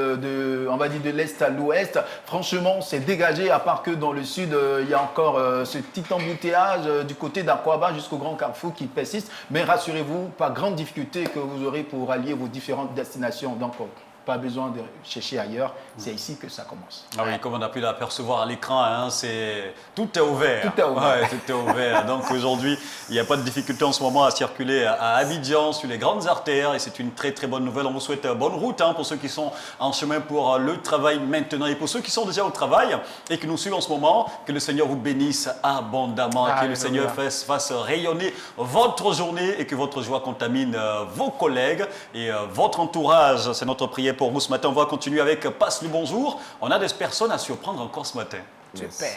on va dire de l'est à l'ouest. Franchement, c'est dégagé, à part que dans le sud, il y a encore ce petit embouteillage du côté d'Akwaba jusqu'au Grand Carrefour qui persiste. Mais rassurez-vous, pas grande difficulté que vous aurez pour allier vos différentes destinations. Donc, pas besoin de chercher ailleurs, c'est ici que ça commence. Ah oui, comme on a pu l'apercevoir à l'écran, hein, tout est ouvert. Tout est ouvert. Ouais, tout est ouvert. Donc aujourd'hui, il n'y a pas de difficulté en ce moment à circuler à Abidjan sur les grandes artères et c'est une très très bonne nouvelle. On vous souhaite bonne route hein, pour ceux qui sont en chemin pour le travail maintenant et pour ceux qui sont déjà au travail et qui nous suivent en ce moment, que le Seigneur vous bénisse abondamment, que le Seigneur fasse rayonner votre journée et que votre joie contamine vos collègues et votre entourage. C'est notre prière pour vous ce matin. On va continuer avec Passe le bonjour. On a des personnes à surprendre encore ce matin. Super.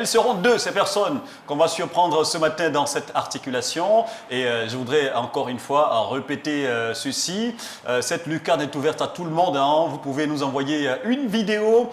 Elles seront deux, ces personnes qu'on va surprendre ce matin dans cette articulation. Et je voudrais encore une fois répéter ceci. Cette lucarne est ouverte à tout le monde. Hein. Vous pouvez nous envoyer une vidéo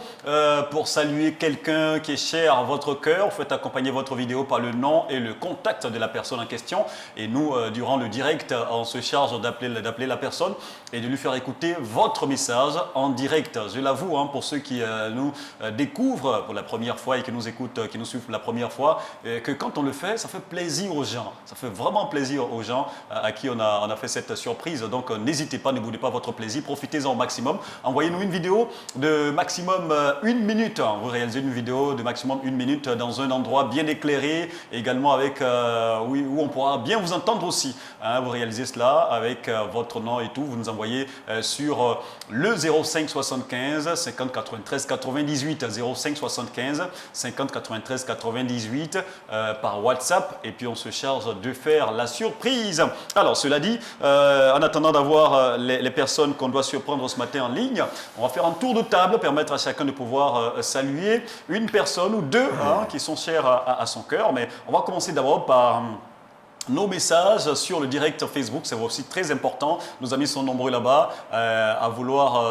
pour saluer quelqu'un qui est cher à votre cœur. Vous faites accompagner votre vidéo par le nom et le contact de la personne en question. Et nous, durant le direct, on se charge d'appeler la personne et de lui faire écouter votre message en direct. Je l'avoue, hein, pour ceux qui nous découvrent pour la première fois et qui nous écoutent, qui nous suivent pour la première fois, que quand on le fait, ça fait plaisir aux gens. Ça fait vraiment plaisir aux gens à qui on a fait cette surprise. Donc n'hésitez pas, ne boudez pas votre plaisir, profitez-en au maximum. Envoyez-nous une vidéo de maximum 1 minute. Vous réalisez une vidéo de maximum 1 minute dans un endroit bien éclairé, également avec où on pourra bien vous entendre aussi. Hein, vous réalisez cela avec votre nom et tout. Vous nous envoyez sur le 05 75 50 93 98 05 75 50 93 98 par WhatsApp, et puis on se charge de faire la surprise. Alors cela dit, en attendant d'avoir les personnes qu'on doit surprendre ce matin en ligne, on va faire un tour de table, permettre à chacun de pouvoir saluer une personne ou deux qui sont chères à son cœur. Mais on va commencer d'abord par nos messages sur le direct Facebook. C'est aussi très important. Nos amis sont nombreux là-bas à vouloir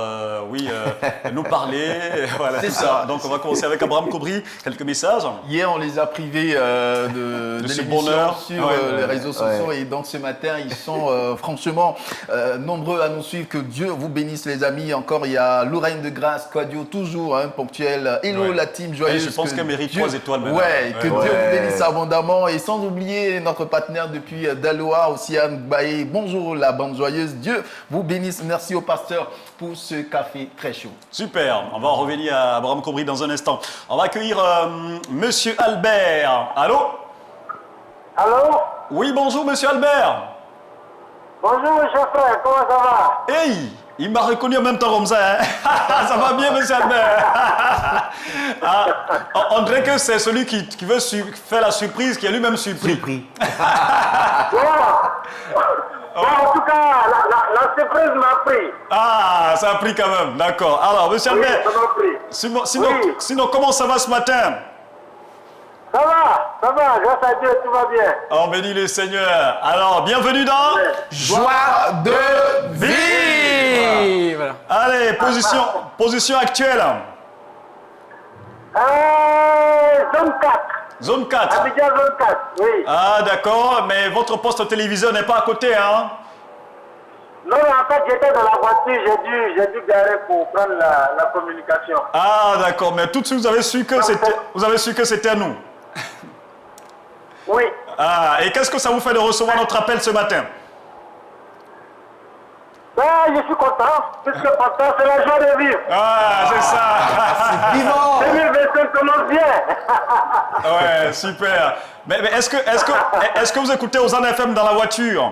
nous parler. Voilà, c'est ça. Donc on va commencer avec Abraham Kobri. Quelques messages. Hier, on les a privés de ce l'émission bonheur sur les réseaux sociaux. Et donc ce matin, ils sont franchement nombreux à nous suivre. Que Dieu vous bénisse, les amis. Encore, il y a Lorraine de Grâce, Quadio, toujours ponctuel. Hello, la team joyeuse. Je pense qu'elle mérite 3 étoiles maintenant. Que Dieu vous bénisse abondamment. Et sans oublier notre partenaire depuis Daloa, Océane Baye. Bonjour la bande joyeuse. Dieu vous bénisse. Merci au pasteur pour ce café très chaud. Super. On va revenir à Abraham Kobri dans un instant. On va accueillir Monsieur Albert. Allô? Allô? Oui, bonjour Monsieur Albert. Bonjour monsieur frère, comment ça va? Hey! Il m'a reconnu en même temps comme ça. Hein? Ça va bien, monsieur Albert? On dirait que c'est celui qui veut faire la surprise, qui a lui-même surpris. En tout cas, la surprise m'a pris. Ah, ça a pris quand même. D'accord. Alors, monsieur Albert, sinon, comment ça va ce matin? Ça va, grâce à Dieu, tout va bien. On bénit le Seigneur. Alors, bienvenue dans Joie de vivre. Voilà. Allez, position actuelle. Zone 4. Zone 4. Abidjan zone 4, oui. Ah, d'accord, mais votre poste téléviseur n'est pas à côté, hein? Non, en fait, j'étais dans la voiture, j'ai dû garer pour prendre la communication. Ah, d'accord, mais tout de suite, vous avez su que c'était nous. Oui. Ah, et qu'est-ce que ça vous fait de recevoir notre appel ce matin? Je suis content, puisque pourtant c'est la joie de vivre. Ah, c'est ça. C'est vivant. 2025 commence bien. Ouais, super. Mais est-ce que vous écoutez aux FM dans la voiture?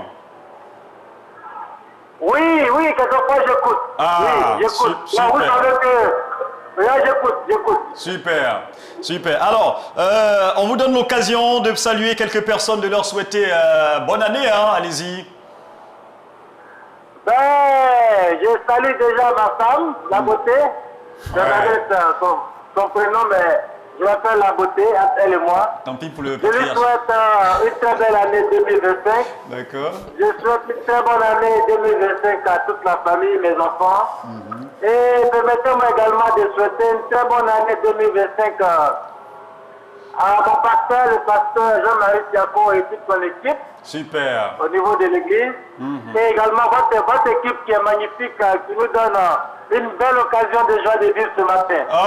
Oui, quelquefois j'écoute. Ah, oui, j'écoute. super. Vous savez que... Là, j'écoute. Super. Alors, on vous donne l'occasion de saluer quelques personnes, de leur souhaiter bonne année, hein, allez-y. Je salue déjà ma femme, La Beauté. Je m'adresse son prénom, mais je l'appelle La Beauté, elle et moi. Tant pis pour le Je lui patriarche. souhaite une très belle année 2025. D'accord. Je souhaite une très bonne année 2025 à toute la famille, mes enfants. Et permettez-moi également de souhaiter une très bonne année 2025 à mon pasteur, le pasteur Jean-Marie Diaco et toute son équipe. Super. Au niveau de l'église. Et également votre équipe qui est magnifique, qui nous donne une belle occasion de joie de vivre ce matin. Oh là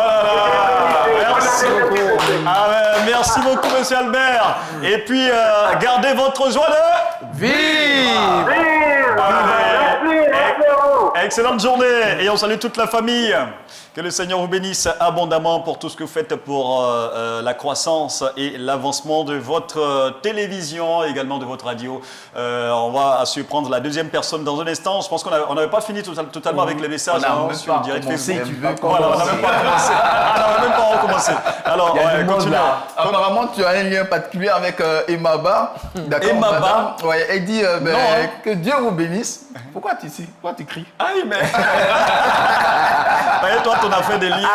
là, merci beaucoup. Merci beaucoup, monsieur Albert. Et puis, gardez votre joie de Vive! Merci à vous. Excellente journée. Et on salue toute la famille. Que le Seigneur vous bénisse abondamment pour tout ce que vous faites pour la croissance et l'avancement de votre télévision, également de votre radio. On va surprendre la deuxième personne dans un instant. Je pense qu'on n'avait pas fini totalement avec les messages sur le direct Facebook. Voilà, on n'a même pas commencé. On n'a même pas recommencé. Alors, continuons. Apparemment, tu as un lien particulier avec Emaba. D'accord, Emaba. madame. Ouais, elle dit Non, hein. que Dieu vous bénisse. Pourquoi tu cries? Ah, aïe, mais. Et toi, ton affaire des liens.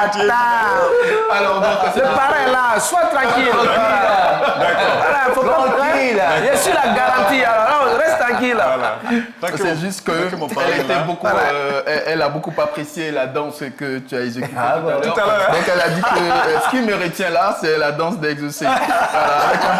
Alors, donc, Le parrain là, sois tranquille. Voilà, faut pas Tranquille. Je suis la garantie, alors non, reste tranquille. c'est juste elle a beaucoup apprécié la danse que tu as exécutée tout à l'heure. Donc elle a dit que ce qui me retient là, c'est la danse d'Exaucé. Voilà, avec un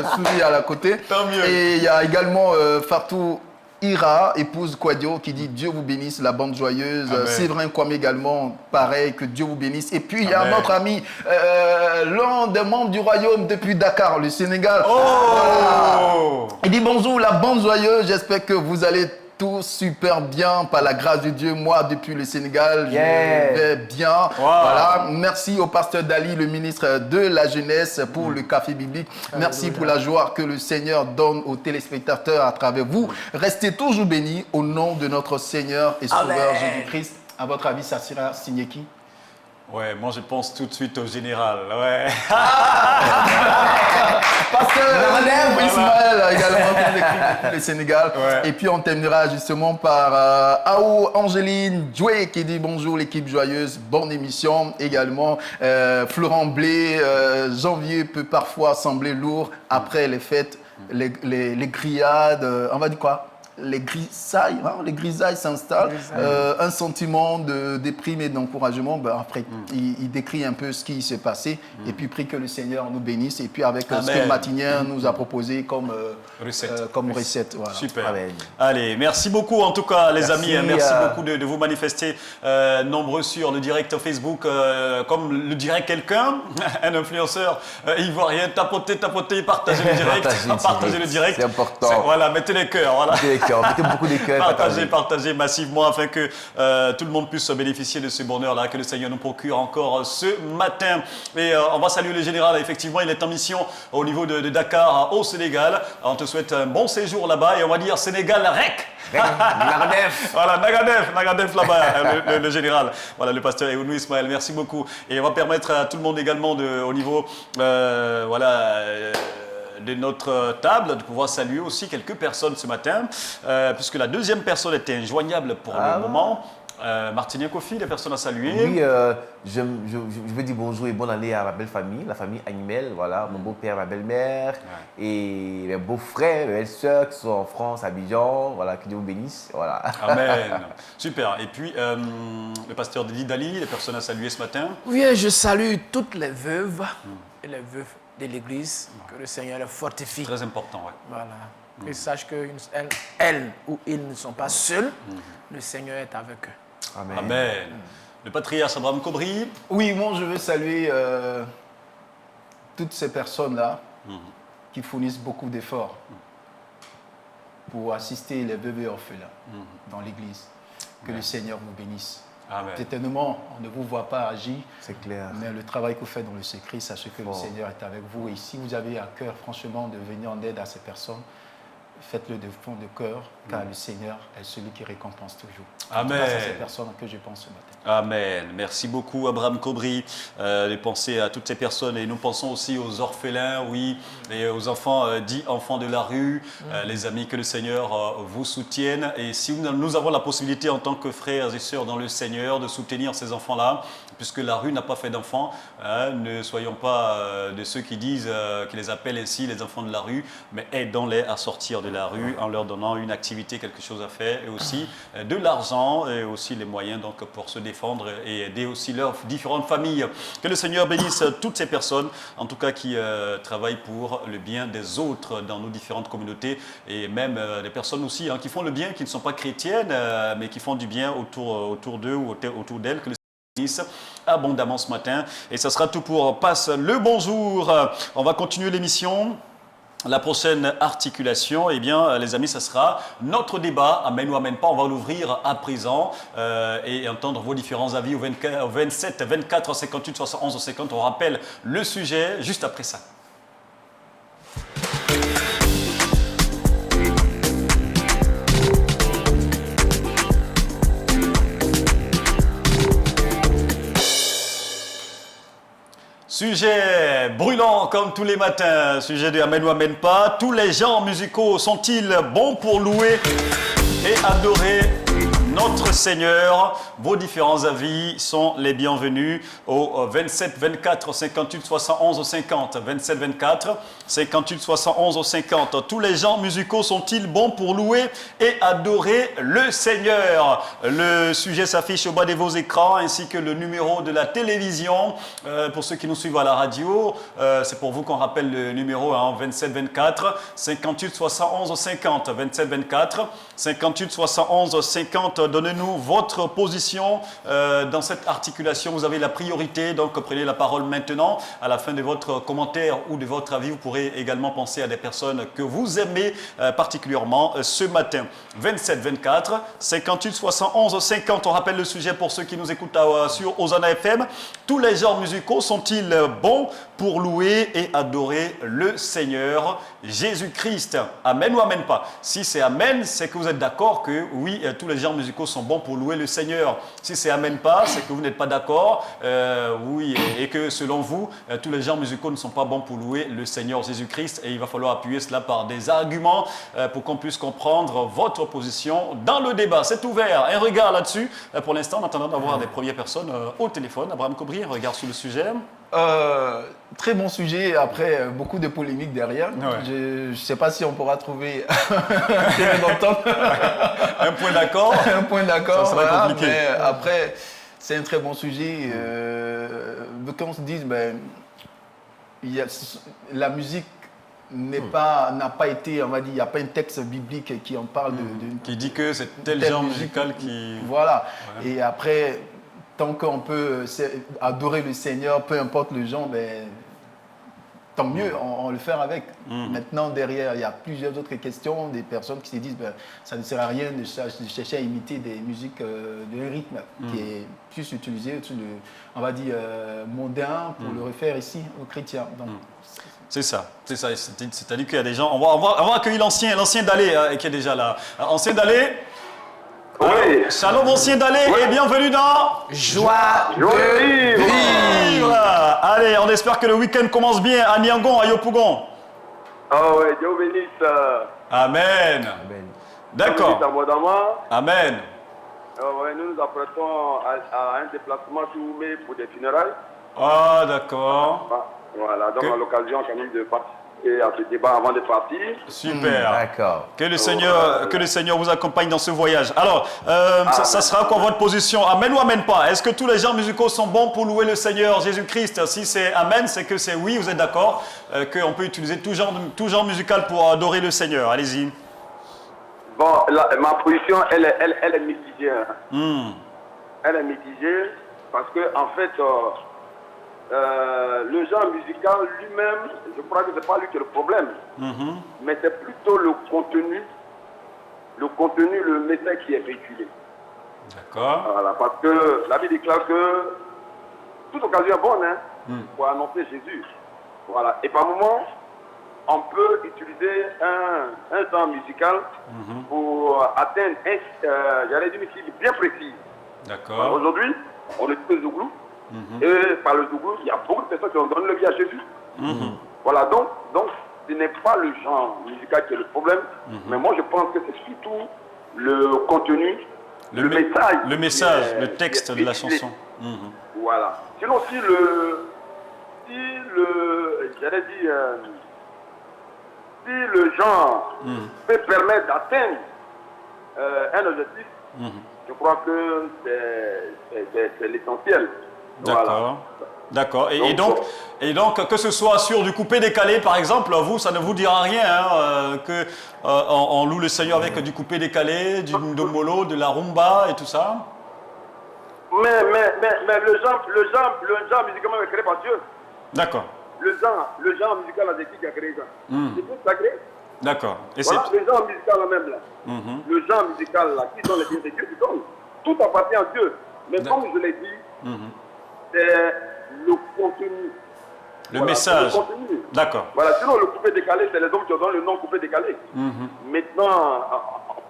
petit sourire à la côté. Tant mieux. Et il y a également Fatou Ira, épouse Quadio, qui dit Dieu vous bénisse, la bande joyeuse. Amen. Séverin Kwame également, pareil, que Dieu vous bénisse. Et puis il y a Amen. notre ami, l'un des membres du royaume depuis Dakar, le Sénégal. Oh! Il dit bonjour la bande joyeuse, j'espère que vous allez tous super bien par la grâce de Dieu. Moi, depuis le Sénégal, je vais bien. Voilà. Merci au pasteur Dali, le ministre de la Jeunesse, pour le café biblique. Merci pour la joie que le Seigneur donne aux téléspectateurs à travers vous. Restez toujours bénis au nom de notre Seigneur et Sauveur Jésus-Christ. À votre avis, ça sera signé qui? Ouais, moi je pense tout de suite au général. Ouais. Pasteur Ismaël également, qui écrit depuis le Sénégal. Ouais. Et puis on terminera justement par Ao Angéline Djoué qui dit bonjour l'équipe joyeuse, bonne émission. Également Florent Blé, janvier peut parfois sembler lourd après les fêtes, les grillades, on va dire quoi? Les grisailles s'installent, un sentiment de déprime et d'encouragement. Ben après, il décrit un peu ce qui s'est passé et puis prie que le Seigneur nous bénisse. Et puis avec ce que Matinien nous a proposé comme recette. Voilà. Super. Amen. Allez, merci beaucoup en tout cas les Merci, amis. Merci beaucoup de vous manifester nombreux sur le direct Facebook. Comme le dirait quelqu'un, un influenceur ivoirien, tapotez, partagez le direct. Partagez le direct. C'est important. Voilà, mettez les cœurs. Voilà. Mettez beaucoup de cœurs. Partagez massivement afin que tout le monde puisse bénéficier de ce bonheur-là que le Seigneur nous procure encore ce matin. Et on va saluer le général. Effectivement, il est en mission au niveau de Dakar, au Sénégal. On te souhaite un bon séjour là-bas et on va dire Sénégal REC. Nagadef. Voilà, Nagadef là-bas, le général. Voilà, le pasteur Eounou Ismaël, merci beaucoup. Et on va permettre à tout le monde également au niveau, de notre table, de pouvoir saluer aussi quelques personnes ce matin, puisque la deuxième personne était injoignable pour le moment. Martinien Kofi, des personnes à saluer. Oui, je veux dire bonjour et bonne année à ma belle famille, la famille Animel, voilà, mon beau-père, ma belle-mère, et mes beaux-frères, mes belles-sœurs qui sont en France, à Abidjan, voilà, que Dieu vous bénisse, voilà. Amen. Super. Et puis, le pasteur Dali, les personnes à saluer ce matin. Oui, je salue toutes les veuves et les veufs de l'Église, que le Seigneur les fortifie. Très important, ouais. Voilà. Qu'ils sachent qu'elles ou ils ne sont pas seuls, le Seigneur est avec eux. Amen. Amen. Le patriarche Abraham Kobri. Oui, moi je veux saluer toutes ces personnes-là qui fournissent beaucoup d'efforts pour assister les veuves et orphelins dans l'Église. Que le Seigneur vous bénisse. Amen. Certainement, on ne vous voit pas agir, C'est clair. mais le travail que vous faites dans le secret, sachez que le Seigneur est avec vous. Et si vous avez à cœur, franchement, de venir en aide à ces personnes, faites-le de fond de cœur, car le Seigneur est celui qui récompense toujours. Amen. C'est à ces personnes que je pense ce matin. Amen. Merci beaucoup, Abraham Kobri, de penser à toutes ces personnes. Et nous pensons aussi aux orphelins, oui, et aux enfants dits enfants de la rue, les amis, que le Seigneur vous soutienne. Et si nous avons la possibilité, en tant que frères et sœurs dans le Seigneur, de soutenir ces enfants-là, puisque la rue n'a pas fait d'enfants, ne soyons pas de ceux qui disent, qui les appellent ainsi les enfants de la rue, mais aidons-les à sortir de la rue en leur donnant une activité, quelque chose à faire, et aussi de l'argent, et aussi les moyens donc, pour se défendre et aider aussi leurs différentes familles. Que le Seigneur bénisse toutes ces personnes, en tout cas qui travaillent pour le bien des autres dans nos différentes communautés, et même des personnes aussi qui font le bien, qui ne sont pas chrétiennes, mais qui font du bien autour d'eux ou autour d'elles. Que le abondamment ce matin. Et ça sera tout pour Passe le bonjour. On va continuer l'émission. La prochaine articulation, eh bien, les amis, ça sera notre débat. Amen ou amen pas. On va l'ouvrir à présent et entendre vos différents avis au 27, 24, 58, 71, 50. On rappelle le sujet juste après ça. Sujet brûlant comme tous les matins, sujet de Amen ou Amen pas. Tous les genres musicaux sont-ils bons pour louer et adorer notre Seigneur. Vos différents avis sont les bienvenus au 27 24 58 71 50. 27 24 58 71 50. Tous les genres musicaux sont-ils bons pour louer et adorer le Seigneur? Le sujet s'affiche au bas de vos écrans ainsi que le numéro de la télévision. Pour ceux qui nous suivent à la radio, c'est pour vous qu'on rappelle le numéro 27 24 58 71 50. 27 24 58 71 50. Donnez-nous votre position dans cette articulation. Vous avez la priorité, donc prenez la parole maintenant. À la fin de votre commentaire ou de votre avis, vous pourrez également penser à des personnes que vous aimez particulièrement ce matin. 27 24 58 71 50. On rappelle le sujet pour ceux qui nous écoutent sur Hosanna FM. Tous les genres musicaux sont-ils bons pour louer et adorer le Seigneur Jésus-Christ? Amen ou amen pas? Si c'est amen, c'est que vous êtes d'accord que oui, tous les genres musicaux sont bons pour louer le Seigneur. Si c'est amen pas, c'est que vous n'êtes pas d'accord, oui, et que selon vous, tous les genres musicaux ne sont pas bons pour louer le Seigneur Jésus-Christ. Et il va falloir appuyer cela par des arguments pour qu'on puisse comprendre votre position dans le débat. C'est ouvert. Un regard là-dessus. Pour l'instant, en attendant d'avoir des premières personnes au téléphone. Abraham Kobri, un regard sur le sujet. Très bon sujet, après beaucoup de polémiques derrière. Ouais. Je ne sais pas si on pourra trouver un terrain d'entente. Un point d'accord. Un point d'accord, Ça sera compliqué. mais après, c'est un très bon sujet. Quand on se dit, la musique n'a pas été, on va dire, il n'y a pas un texte biblique qui en parle Qui dit que c'est tel genre musical qui... Voilà. Ouais. Et après, tant qu'on peut adorer le Seigneur, peu importe le genre, tant mieux, on le fait avec. Maintenant, derrière, il y a plusieurs autres questions, des personnes qui se disent ça ne sert à rien de chercher à imiter des musiques d'un rythme qui est plus utilisé, on va dire, mondain pour le refaire ici aux chrétiens. Donc, c'est ça. C'est-à-dire qu'il y a des gens... On va accueillir l'ancien Dalé qui est déjà là. Ancien Dalé. Oui. Shalom, ancien Dalé, et bienvenue dans Joie de vivre. Allez, on espère que le week-end commence bien à Niangon, à Yopougon. Ah oui, Dieu bénisse. Amen. D'accord. Amen. Ouais, nous nous apprêtons à un déplacement sur Oumé pour des funérailles. Ah, d'accord. Voilà, donc à l'occasion quand même de participer à ce débat avant de partir. Super. D'accord. Que le Seigneur vous accompagne dans ce voyage. Alors, ça sera quoi votre position? Amen ou amen pas? Est-ce que tous les genres musicaux sont bons pour louer le Seigneur Jésus-Christ? Si c'est amen, c'est que c'est oui, vous êtes d'accord qu'on peut utiliser tout genre musical pour adorer le Seigneur. Allez-y. Bon, ma position, elle est mitigée. Elle est mitigée parce que en fait, le genre musical lui-même, je crois que ce n'est pas lui qui est le problème, mais c'est plutôt le contenu, le message qui est véhiculé. D'accord. Voilà, parce que la Bible déclare que toute occasion est bonne pour annoncer Jésus. Voilà. Et par moment, on peut utiliser un genre musical pour atteindre j'allais dire une cible bien précise. D'accord. Voilà, aujourd'hui, on est tous Zouglou. Et par le Zouglou, il y a beaucoup de personnes qui ont donné le vie à Jésus. Voilà, donc ce n'est pas le genre musical qui est le problème, mais moi je pense que c'est surtout le contenu, le message. Le message, le texte de la chanson. Voilà. Sinon, si le genre peut permettre d'atteindre un objectif, je crois que c'est l'essentiel. D'accord. Voilà. D'accord. Et donc, que ce soit sur du coupé-décalé, par exemple, vous, ça ne vous dira rien qu'on loue le Seigneur avec du coupé-décalé, du ndomolo, de la rumba et tout ça? Mais le genre musical est créé par Dieu. D'accord. Le genre musical qui a créé ça. C'est tout sacré. D'accord. Et voilà, le genre musical même là. Le genre musical là, qui donne les biens de Dieu, qui donne. Tout appartient à Dieu. Mais comme je l'ai dit, c'est le contenu. Le message. D'accord. Voilà, sinon le coupé décalé, c'est les hommes qui ont donné le nom coupé décalé. Maintenant,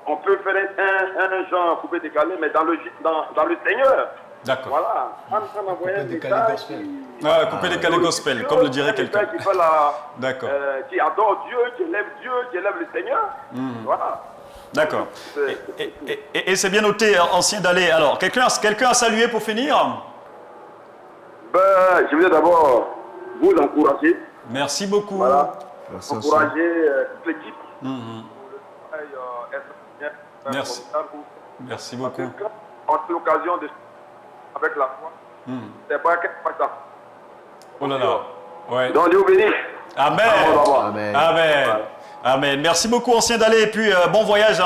on peut faire un genre coupé décalé, mais dans le Seigneur. D'accord. Voilà. On envoie un message. Coupé décalé gospel, comme le dirait quelqu'un. D'accord. Qui adore Dieu, qui élève le Seigneur. Voilà. D'accord. Et c'est bien noté, ancien Dalé. Alors, quelqu'un a salué pour finir? Je voulais d'abord vous encourager. Merci beaucoup. Voilà. Merci. Encourager toute l'équipe. Merci. Merci beaucoup. On a l'occasion de avec la foi. C'est pas quelque chose. Oh là là. Ouais. Donc Dieu bénisse. Amen. Amen. Amen. Amen. Merci beaucoup, ancien Dalé. Et puis, bon voyage.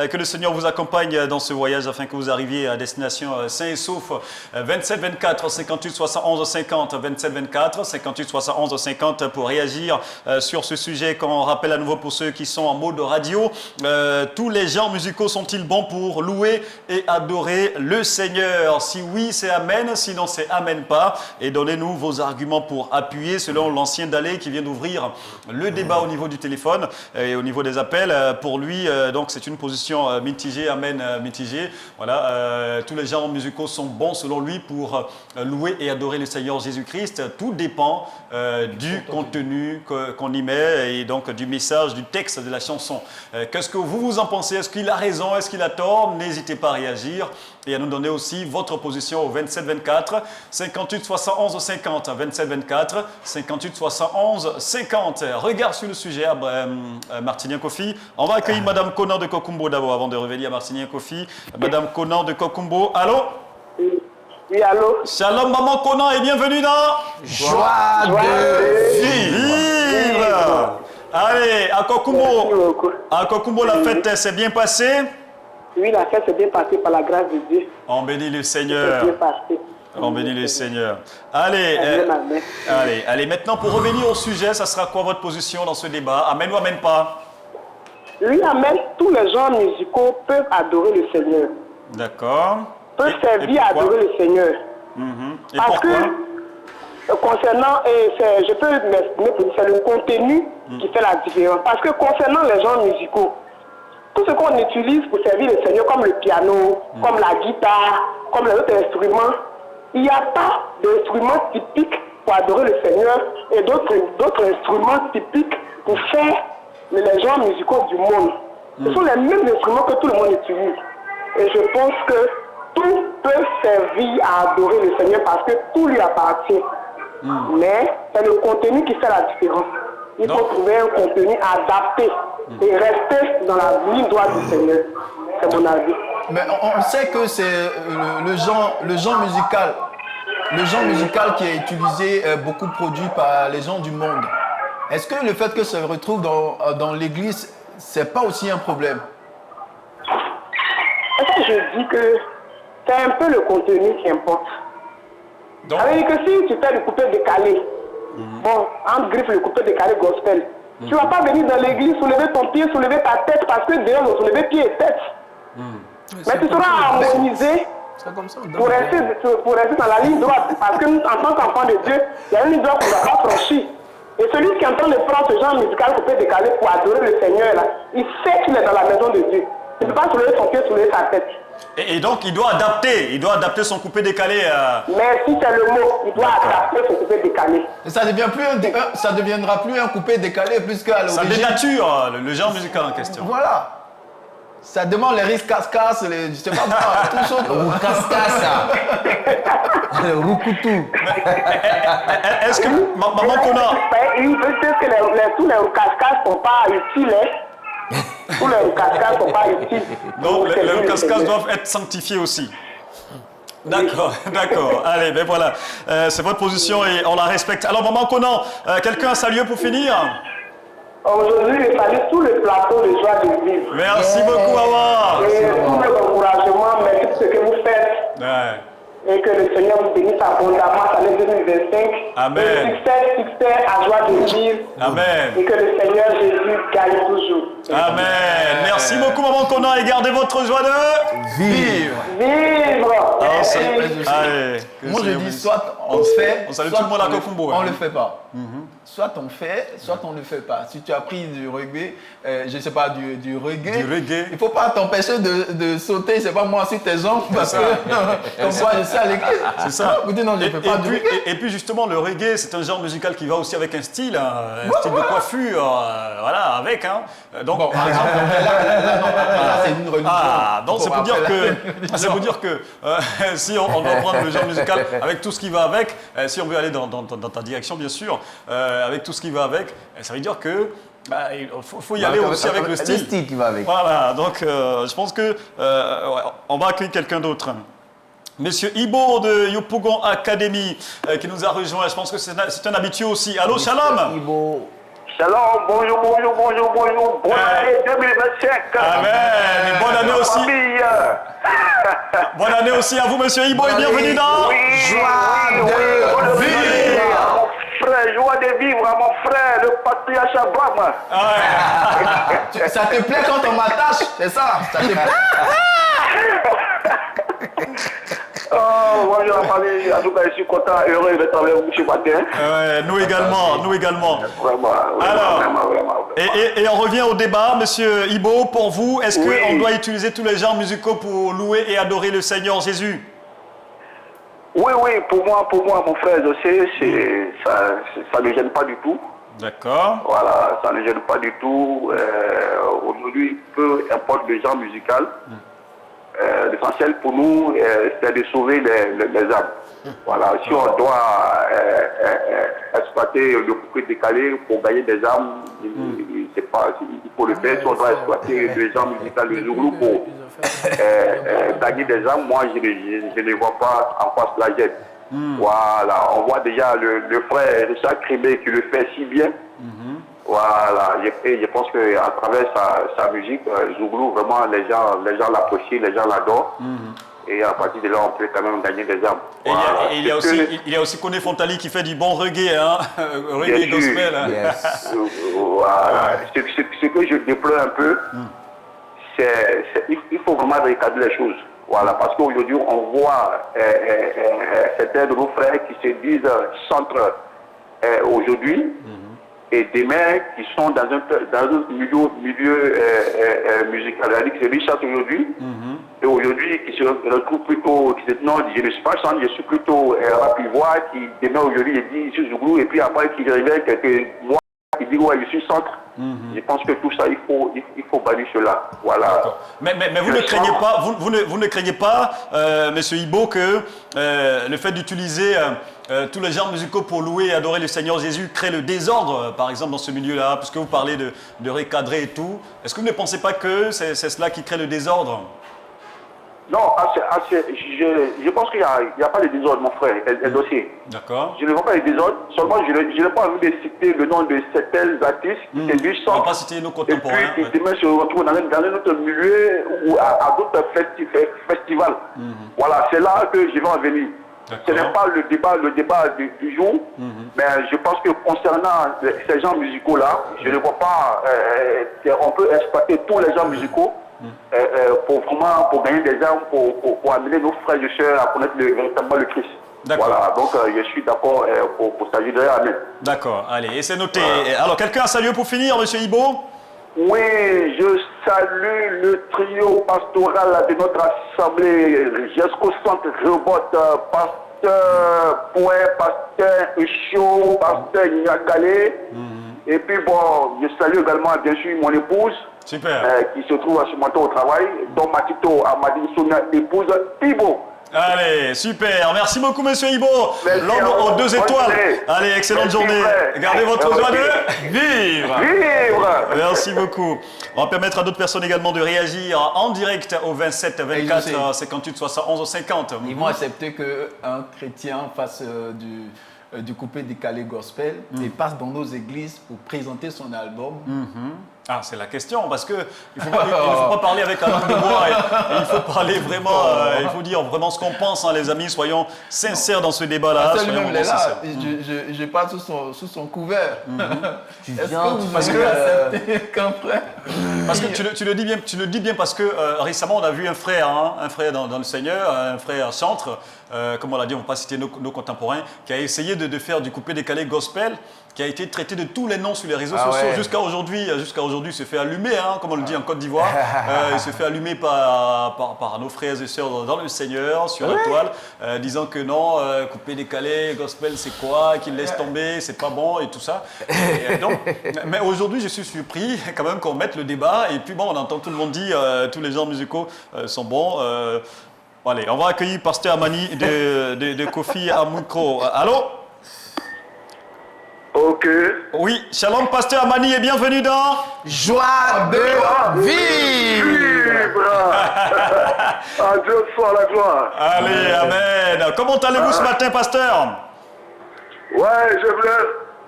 Que le Seigneur vous accompagne dans ce voyage afin que vous arriviez à destination sain et sauf. 27 24 58 71 50. 27 24 58 71 50 pour réagir sur ce sujet. Quand on rappelle à nouveau pour ceux qui sont en mode radio, tous les genres musicaux sont-ils bons pour louer et adorer le Seigneur? Si oui, c'est Amen. Sinon, c'est Amen pas. Et donnez-nous vos arguments pour appuyer selon l'ancien Dalé qui vient d'ouvrir le débat au niveau du téléphone. Et au niveau des appels, pour lui, donc c'est une position mitigée, amen, mitigée. Voilà, tous les genres musicaux sont bons selon lui pour louer et adorer le Seigneur Jésus-Christ. Tout dépend du contenu qu'on y met et donc du message, du texte de la chanson. Qu'est-ce que vous en pensez? Est-ce qu'il a raison? Est-ce qu'il a tort? N'hésitez pas à réagir et à nous donner aussi votre position au 27 24 58 71 50. 27 24 58 71 50. Regard sur le sujet, Martinien Kofi. On va accueillir Madame Conan de Kokumbo d'abord avant de revenir à Martinien Kofi. Madame Conan de Kokumbo. Allô? Oui, allô? Shalom Maman Conan et bienvenue dans Joie de Vivre. Allez, à Kokumbo, la fête s'est bien passée? Oui, la fête s'est bien passée par la grâce de Dieu. On bénit le C'est Seigneur. bien passé. On bénit le Seigneur. Allez, Amen. allez, maintenant pour revenir au sujet, ça sera quoi votre position dans ce débat? Amen ou amen pas? Oui, amen. Tous les genres musicaux peuvent adorer le Seigneur. D'accord. Peuvent servir à adorer le Seigneur. Et Parce pourquoi? que, concernant, je peux m'exprimer, c'est le contenu qui fait la différence. Parce que concernant les genres musicaux, tout ce qu'on utilise pour servir le Seigneur, comme le piano, comme la guitare, comme les autres instruments, il n'y a pas d'instruments typiques pour adorer le Seigneur et d'autres instruments typiques pour faire les genres musicaux du monde. Ce sont les mêmes instruments que tout le monde utilise. Et je pense que tout peut servir à adorer le Seigneur parce que tout lui appartient. Mais c'est le contenu qui fait la différence. Il faut trouver un contenu adapté et rester dans la ligne droite du Seigneur. C'est mon avis. Mais on sait que c'est le genre musical qui est utilisé, beaucoup produit par les gens du monde. Est-ce que le fait que ça se retrouve dans l'église, c'est pas aussi un problème? Est-ce que je dis que c'est un peu le contenu qui importe? Donc, Ça veut dire que si tu fais le coupé décalé, bon, en griffe le coupé décalé gospel, tu ne vas pas venir dans l'église soulever ton pied, soulever ta tête, parce que d'ailleurs, on soulever pied et tête. Mais tu seras harmonisé pour rester dans la ligne droite. Parce que nous, en tant qu'enfants de Dieu, il y a une ligne droite qu'on ne doit pas franchir. Et celui qui est en train de prendre ce genre musical coupé décalé pour adorer le Seigneur, là, il sait qu'il est dans la maison de Dieu. Il ne peut pas soulever son pied, soulever sa tête. et donc, il doit adapter son coupé décalé. Mais si c'est le mot, il doit adapter son coupé décalé. Et ça deviendra plus un coupé décalé puisqu'à Ça l'origine... dénature le genre musical en question. Voilà. Ça demande les risques casse-casse, je sais pas moi, tout ça. Le roucoutou. Est-ce que, Maman Conan, Il peut dire que tous les cascades ne sont pas utiles. Tous les cascades ne sont pas utiles. donc les cascades doivent être sanctifiés aussi. D'accord, d'accord. Allez, ben voilà. C'est votre position et on la respecte. Alors, Maman Conan, quelqu'un a salué pour finir? Aujourd'hui, je salue tout le plateau de Joie de Vivre. Merci beaucoup, Awa. Et tous mes encouragements, merci pour ce que vous faites. Ouais. Et que le Seigneur vous bénisse abondamment en l'année 2025. Amen. Et succès à Joie de Vivre. Amen. Et que le Seigneur Jésus gagne toujours. Amen. Merci beaucoup, Maman Conan, et gardez votre joie de Vivre. Vivre. Allez. Moi je dis soit on le fait, on salue soit tout le monde à Kokumbo. on le fait pas. soit on fait, soit on ne fait pas. Si tu as pris du reggae, je ne sais pas, du reggae, il ne faut pas t'empêcher de sauter, c'est pas moi, sur tes jambes, parce que comme moi, je suis à l'église. C'est ça. Non, je fais pas du reggae. Et puis justement, le reggae, c'est un genre musical qui va aussi avec un style, un style de coiffure, voilà, avec. Hein. Donc, bon, par exemple, là, c'est une religion. Donc c'est pour dire que si on doit prendre le genre musical avec tout ce qui va avec, si on veut aller dans ta direction, bien sûr, avec tout ce qui va avec, ça veut dire que il faut y aller aussi avec le style. Le style qui va avec. Voilà, donc je pense que on va accueillir quelqu'un d'autre. Monsieur Ibo de Yopougon Academy qui nous a rejoint. Je pense que c'est un habitué aussi. Allô, Shalom. Ibo. Shalom, bonjour. Bonne année 2025. Amen. Et bonne année aussi. Bonne année aussi à vous, monsieur Ibo, et bienvenue dans Joie de vivre. Mon frère, joie de vivre à mon frère, le patriarche Abraham. Ça te plaît quand on m'attache, c'est ça? Ça te plaît? Oh, bonjour la famille, en tout cas, je suis content, heureux d'être avec vous ce matin. nous également. Vraiment, alors, vraiment. Et on revient au débat, monsieur Ibo, pour vous, est-ce qu'on doit utiliser tous les genres musicaux pour louer et adorer le Seigneur Jésus? Oui, pour moi, mon frère, je sais, ça ne gêne pas du tout. D'accord. Voilà, ça ne gêne pas du tout. Aujourd'hui, peu importe le genre musical, l'essentiel pour nous, c'est de sauver les âmes. Voilà, si on doit exploiter le coupé décalé pour gagner des âmes, il faut le faire. Si on doit exploiter le genre musical de Zouglou pour gagner des âmes, moi je ne vois pas en quoi cela gêne. Voilà, on voit déjà le frère Richard Crimé qui le fait si bien. Voilà, et je pense qu'à travers sa musique, Zouglou, vraiment les gens l'apprécient, les gens l'adorent. Et à partir de là, on peut quand même gagner des âmes. Voilà. Et il y a aussi Koné Fontali qui fait du bon reggae, hein? Reggae gospel. Hein? Yes. Voilà. Ce que je déplore un peu, il faut vraiment recadrer les choses. Voilà, parce qu'aujourd'hui, on voit certains de nos frères qui se disent centre aujourd'hui. Et des mères qui sont dans un milieu musical. C'est-à-dire que c'est lui chante aujourd'hui. Et aujourd'hui, qui se retrouve plutôt, qui se dit non, je ne suis pas chanteur, je suis plutôt rap-ivoire, qui demain aujourd'hui, il dit je suis Zouglou, et puis après, qui revient quelques mois, il dit ouais, je suis centre. Je pense que tout ça, il faut bannir cela. Voilà. Mais vous ne craignez pas, vous ne craignez pas, monsieur Ibo, que le fait d'utiliser tous les genres musicaux pour louer et adorer le Seigneur Jésus crée le désordre, par exemple, dans ce milieu-là, puisque vous parlez de recadrer et tout. Est-ce que vous ne pensez pas que c'est cela qui crée le désordre? Non, je pense qu'il n'y a pas de désordre, mon frère, un dossier. D'accord. Je ne vois pas de désordre, seulement je n'ai pas envie de citer le nom de certains artistes qui se disent on ne va pas citer nos contemporains. Et puis, demain se retrouvent dans un autre milieu ou à d'autres festivals. Voilà, c'est là que je vais en venir. Ce n'est pas le débat du jour, mais je pense que concernant ces genres musicaux-là, je ne vois pas qu'on peut exploiter tous les genres musicaux pour gagner des armes, pour amener nos frères et sœurs à connaître véritablement le Christ. Voilà, donc je suis d'accord pour s'agir de Amen. D'accord, allez, et c'est noté. Voilà. Alors, quelqu'un a salué pour finir, monsieur Ibo? Oui, je salue le trio pastoral de notre assemblée, Jesco Centre Robot, pasteur Pouet, pasteur Chaud, pasteur Niakale. Et puis bon, je salue également bien sûr mon épouse. Super. Qui se trouve à ce matin au travail, dont Matito Amadine Soumia, épouse Thibaut. Allez, super. Merci beaucoup, monsieur Ibo. L'homme aux 2 étoiles. Allez, excellente journée. Gardez votre joie de vivre. Merci beaucoup. On va permettre à d'autres personnes également de réagir en direct au 27 24 58 71 50. Ils vont accepter qu'un chrétien fasse du coupé décalé gospel et passe dans nos églises pour présenter son album. Ah, c'est la question, parce que il faut pas parler avec un langue de bois, il faut parler vraiment, il faut dire vraiment ce qu'on pense, hein, les amis, soyons sincères dans ce débat-là. Lui-même, il est là, je parle sous son couvert. Est-ce que vous parce acceptez qu'un frère... Parce que tu le dis bien parce que récemment, on a vu un frère dans le Seigneur, un frère chantre, comme on l'a dit, on ne va pas citer nos contemporains, qui a essayé de faire du coupé décalé gospel qui a été traité de tous les noms sur les réseaux sociaux jusqu'à aujourd'hui. Il se fait allumer, hein, comme on le dit en Côte d'Ivoire. Il se fait allumer par nos frères et sœurs dans le Seigneur, sur la toile, disant que non, coupé, décalé, gospel c'est quoi, qu'il laisse tomber, c'est pas bon et tout ça. Mais aujourd'hui, je suis surpris quand même qu'on mette le débat. Et puis bon, on entend tout le monde dire, tous les genres musicaux sont bons. Allez, on va accueillir Pasteur Amani de Kofi à micro. Allô? Ok. Oui, shalom Pasteur Amani et bienvenue dans Joie de vivre. À Dieu soit la gloire. Allez, amen. Comment allez-vous ce matin, Pasteur? Ouais, je voulais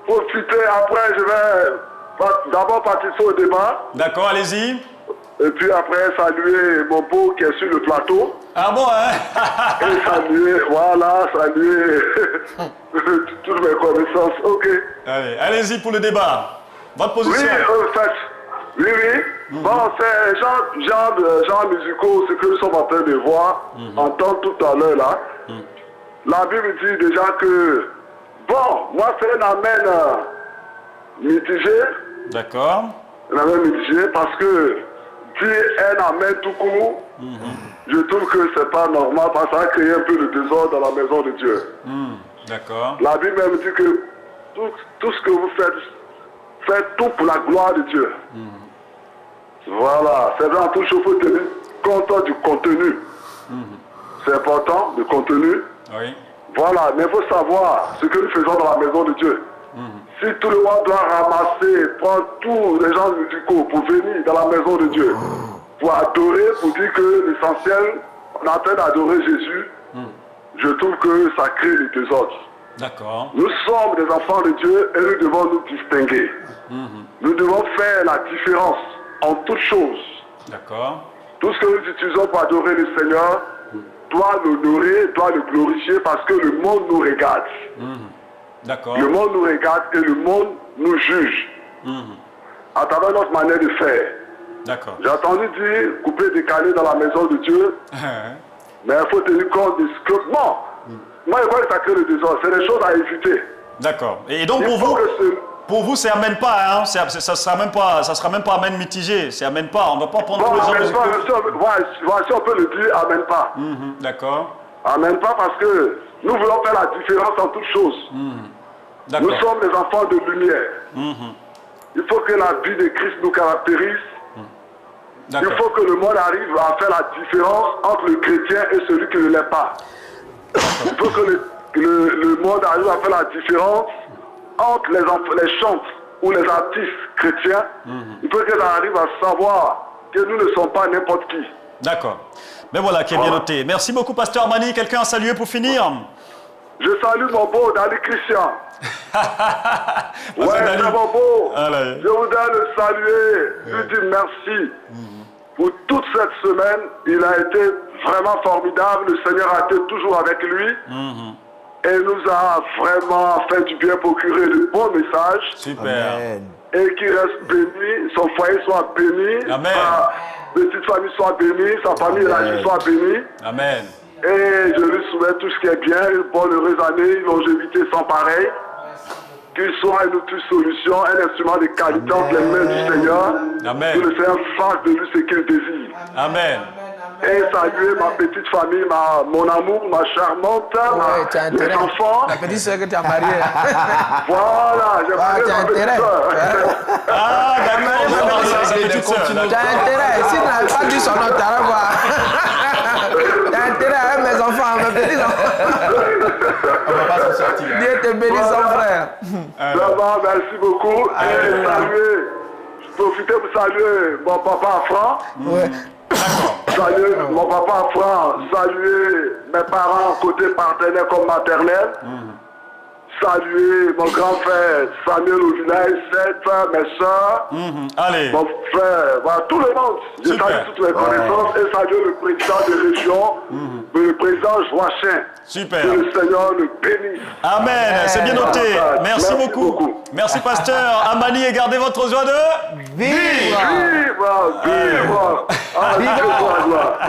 profiter. Après, je vais d'abord participer au débat. D'accord, allez-y. Et puis après, saluer mon beau qui est sur le plateau. Ah bon, hein? Et saluer, voilà, saluer toutes mes connaissances. Ok. Allez, allez-y pour le débat. Votre position. Oui, en fait. Oui. Bon, c'est genre musicaux, ce que nous sommes en train de voir, entendre tout à l'heure là. La Bible dit déjà que, bon, moi c'est un amen mitigé. D'accord. Un amen mitigé parce que dire un amen tout court, je trouve que c'est pas normal parce que ça a créé un peu de désordre dans la maison de Dieu. D'accord. La Bible même dit que tout ce que vous faites, faites tout pour la gloire de Dieu. Voilà, c'est vrai, en tout chose, il faut tenir compte du contenu. C'est important, le contenu. Oui. Voilà, mais il faut savoir ce que nous faisons dans la maison de Dieu. Si tout le monde doit ramasser, prendre tous les gens musicaux pour venir dans la maison de Dieu, pour adorer, pour dire que l'essentiel, on est en train d'adorer Jésus, je trouve que ça crée le désordre. D'accord. Nous sommes des enfants de Dieu et nous devons nous distinguer. Nous devons faire la différence en toutes choses. D'accord. Tout ce que nous utilisons pour adorer le Seigneur doit l'honorer, doit le glorifier parce que le monde nous regarde. D'accord. Le monde nous regarde et le monde nous juge. À travers notre manière de faire. D'accord. J'ai entendu dire couper, décaler dans la maison de Dieu. Mais il faut tenir compte de ce que... Non. Moi, je vois que ça crée le désordre. C'est des choses à éviter. D'accord. Et donc pour vous, ça amène pas, hein? Ça sera même pas amène mitigé. Ça amène pas. On ne va pas prendre tous les gens musicaux. Si on peut le dire, amène pas. D'accord. Amène pas parce que nous voulons faire la différence en toutes choses. Nous sommes des enfants de lumière. Il faut que la vie de Christ nous caractérise. Il faut que le monde arrive à faire la différence entre le chrétien et celui qui ne l'est pas. Il faut que le monde arrive à faire la différence entre les chantres ou les artistes chrétiens. Il faut qu'ils arrivent à savoir que nous ne sommes pas n'importe qui. D'accord. Mais voilà, qui est bien noté. Merci beaucoup, Pasteur Amani. Quelqu'un à saluer pour finir? Je salue mon beau Dali Christian. Ouais, c'est mon beau. Je voudrais le saluer, lui dire merci. Pour toute cette semaine, il a été vraiment formidable. Le Seigneur a été toujours avec lui. Et nous a vraiment fait du bien, procuré de bons messages. Super. Amen. Et qu'il reste béni, son foyer soit béni. Amen. Sa petite famille soit bénie, sa famille élargie soit bénie. Amen. Et je lui souhaite tout ce qui est bien, une bonne heureuse année, une longévité sans pareil. Qu'il soit une autre solution, un instrument de qualité entre les mains du Seigneur. Amen. Que le Seigneur fasse de lui ce qu'il désire. Amen. Et saluer ma petite famille, mon amour, ma charmante, mes enfants. La petite soeur que tu as mariée. Voilà, j'ai marié tu as ma petite intérêt. soeur. Ah, d'accord. Sa petite sœur. Tu as intérêt. Si tu n'as pas dit son nom, tu n'as pas. Tu as intérêt avec mes enfants, mes petits enfants. On ne va pas s'en sortir. Dieu te bénisse, son frère. Vraiment, merci beaucoup. Et saluer, je profite pour saluer mon papa Franck. Ouais. Saluer mon papa Franck. Saluer mes parents côté partenaire comme maternel. Saluer mon grand frère Samuel au village 7, mes soeurs, Allez. mon frère, voilà, tout le monde. Je Super. salue toutes mes connaissances et saluer le président de région, le président Joachim. Super. Que le Seigneur le bénisse. Amen. C'est bien noté. Merci beaucoup. Merci, Pasteur Amani, et gardez votre joie de Vive! Vive! Vive! Ah, vive la gloire.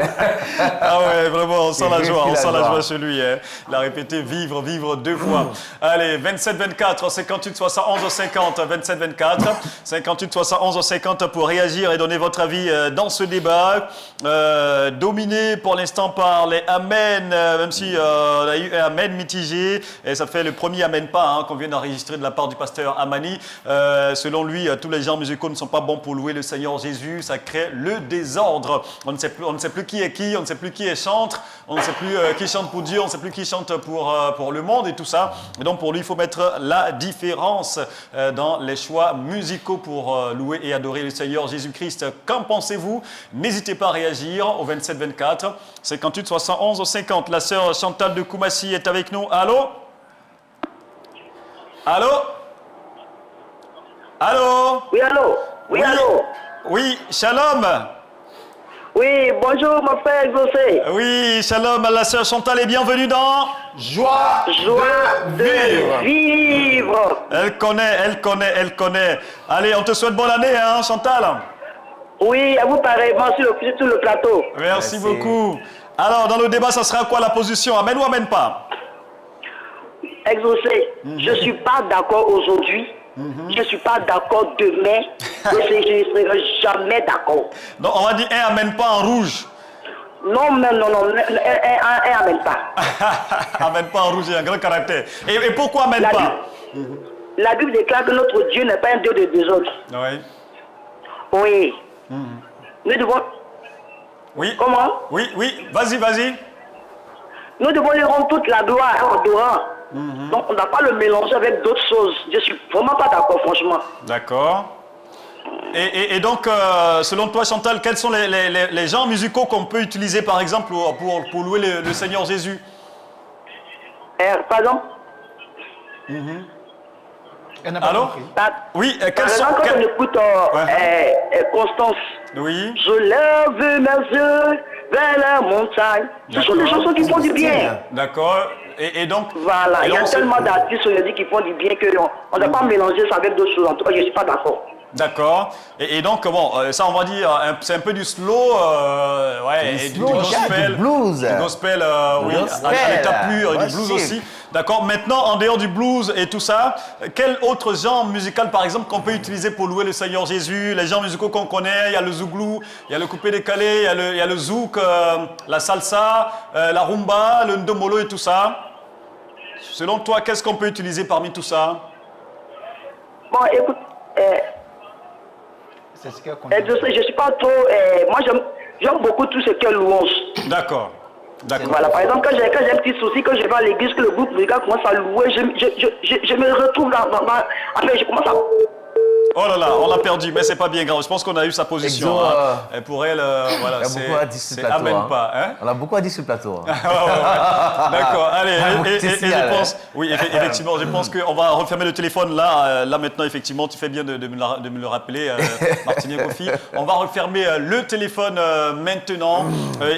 Ah ouais, vraiment, on sent la joie, Vive on la sent la joie. joie chez lui. Hein. Il a répété vivre, vivre 2 fois. Allez, 27-24, 58-71-50, 27-24, 58-71-50 pour réagir et donner votre avis dans ce débat. Dominé pour l'instant par les Amen, même si on a eu un Amen mitigé. Et ça fait le premier Amen pas hein, qu'on vient d'enregistrer de la part du pasteur Amani. Selon lui, tous les genres musicaux ne sont pas bons pour louer le Seigneur Jésus. Ça crée le désordre. On ne sait plus qui est qui, on ne sait plus qui est chantre, on ne sait plus qui chante pour Dieu, on ne sait plus qui chante pour le monde et tout ça. Et donc pour lui, il faut mettre la différence dans les choix musicaux pour louer et adorer le Seigneur Jésus-Christ. Qu'en pensez-vous? N'hésitez pas à réagir au 27-24, 58-71-50. La sœur Chantal de Koumassi est avec nous. Allô? Allô? Allô? Oui, allô? Oui, allô? Oui, shalom. Oui, bonjour, mon frère Exaucé. Oui, shalom, la sœur Chantal est bienvenue dans... Joie de vivre. Elle connaît. Allez, on te souhaite bonne année, hein, Chantal. Oui, à vous pareillement sur le plateau. Merci beaucoup. Alors, dans le débat, ça sera quoi la position? Amène ou amène pas? Exaucé, je ne suis pas d'accord aujourd'hui. Je ne suis pas d'accord demain. Et je ne serai jamais d'accord. Donc, on va dire un amène pas en rouge. Non, un amène pas. Amène pas en rouge, il y a un grand caractère. Et pourquoi amène pas? La Bible déclare que notre Dieu n'est pas un Dieu de désordre. Oui. Oui. Nous devons... Oui. Comment? Oui, vas-y. Nous devons lui rendre toute la gloire en adorant. Donc on n'a pas le mélanger avec d'autres choses. Je suis vraiment pas d'accord, franchement. D'accord. Et donc, selon toi, Chantal, quels sont les genres musicaux qu'on peut utiliser, par exemple, pour louer le Seigneur Jésus? Par exemple? Allô? Oui, quels sont... Quand on écoute Constance, oui. Je lève mes yeux vers la montagne. Ce sont des chansons qui font du bien. D'accord. Et donc... Voilà, il y a tellement d'artistes aujourd'hui qui font du bien qu'on ne doit pas mélanger ça avec d'autres choses. En tout cas, je ne suis pas d'accord. D'accord. Et donc, bon, ça, on va dire, c'est un peu du slow, et du gospel. Du blues. Du gospel, oui, à l'état pur, et du blues aussi. D'accord. Maintenant, en dehors du blues et tout ça, quel autre genre musical, par exemple, qu'on peut utiliser pour louer le Seigneur Jésus? Les genres musicaux qu'on connaît, il y a le zouglou, il y a le coupé décalé, il y a le zouk, la salsa, la rumba, le ndomolo et tout ça. Selon toi, qu'est-ce qu'on peut utiliser parmi tout ça? Bon, écoute, c'est ce qu'elle je suis pas trop... moi, j'aime beaucoup tout ce qui est louange. D'accord. Voilà, par exemple, quand j'ai un petit souci, quand je vais à l'église, que le groupe musical commence à louer, je me retrouve enfin, je commence à... Oh là là, on l'a perdu, mais c'est pas bien grave. Je pense qu'on a eu sa position. Et pour elle, voilà, c'est amène pas. Hein? On a beaucoup à dire sur le plateau. Hein. D'accord, allez. Et je pense, oui, effectivement, je pense qu'on va refermer le téléphone là. Là maintenant, effectivement, tu fais bien de me le rappeler, Martinet Kofi. On va refermer le téléphone maintenant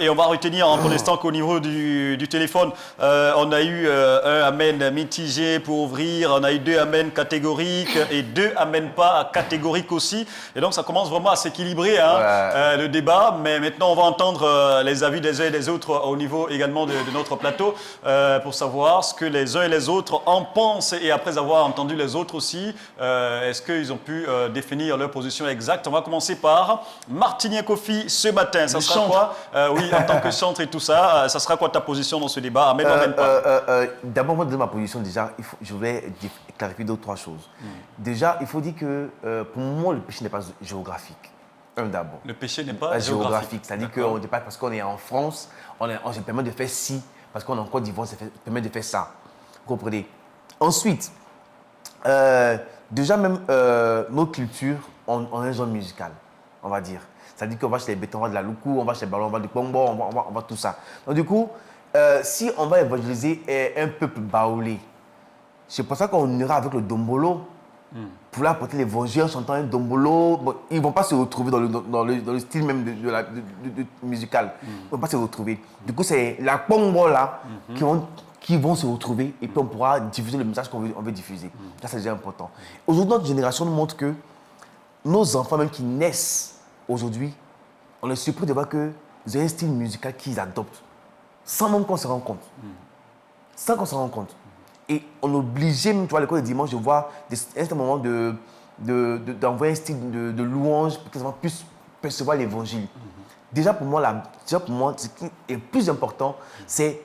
et on va retenir pour l'instant qu'au niveau du téléphone, on a eu un amen mitigé pour ouvrir, on a eu 2 amen catégoriques et 2 amen pas catégoriques aussi. Et donc, ça commence vraiment à s'équilibrer le débat. Mais maintenant, on va entendre les avis des uns et des autres au niveau également de notre plateau pour savoir ce que les uns et les autres en pensent. Et après avoir entendu les autres aussi, est-ce qu'ils ont pu définir leur position exacte? On va commencer par Martinet Kofi ce matin. Ça sera quoi? Oui, en tant que chantre et tout ça, ça sera quoi ta position dans ce débat? Amen ou amen pas? D'abord, moi, de ma position, déjà, je voulais clarifier 2 ou 3 choses. Déjà, il faut dire que pour moi, le péché n'est pas géographique. D'abord. Le péché n'est pas géographique. C'est-à-dire qu'on ne dit pas parce qu'on est en France, on se permet de faire ci, parce qu'on est en Côte d'Ivoire, on se permet de faire ça. Vous comprenez? Ensuite, déjà même notre culture, on a un genre musical, on va dire. C'est-à-dire qu'on va chez les bétons, on va de la loukou, on va chez les ballons, on va du bongo, on va tout ça. Donc du coup, si on va évangéliser un peuple baoulé, c'est pour ça qu'on ira avec le dombolo. Pour leur apporter l'évangile en chantant un dombolo, bon, ils ne vont pas se retrouver dans le style même de musical. Ils ne vont pas se retrouver. Du coup, c'est la pombo là qui vont se retrouver et puis on pourra diffuser le message qu'on veut diffuser. Ça, c'est déjà important. Aujourd'hui, notre génération nous montre que nos enfants, même qui naissent aujourd'hui, on est surpris de voir que vous avez un style musical qu'ils adoptent, sans même qu'on se rende compte. Sans qu'on se rende compte. Et on est obligé, même, tu vois, l'école de dimanche, de voir un certain moment d'envoyer un style de louange pour que les gens puissent percevoir l'évangile. Déjà pour moi, ce qui est le plus important, c'est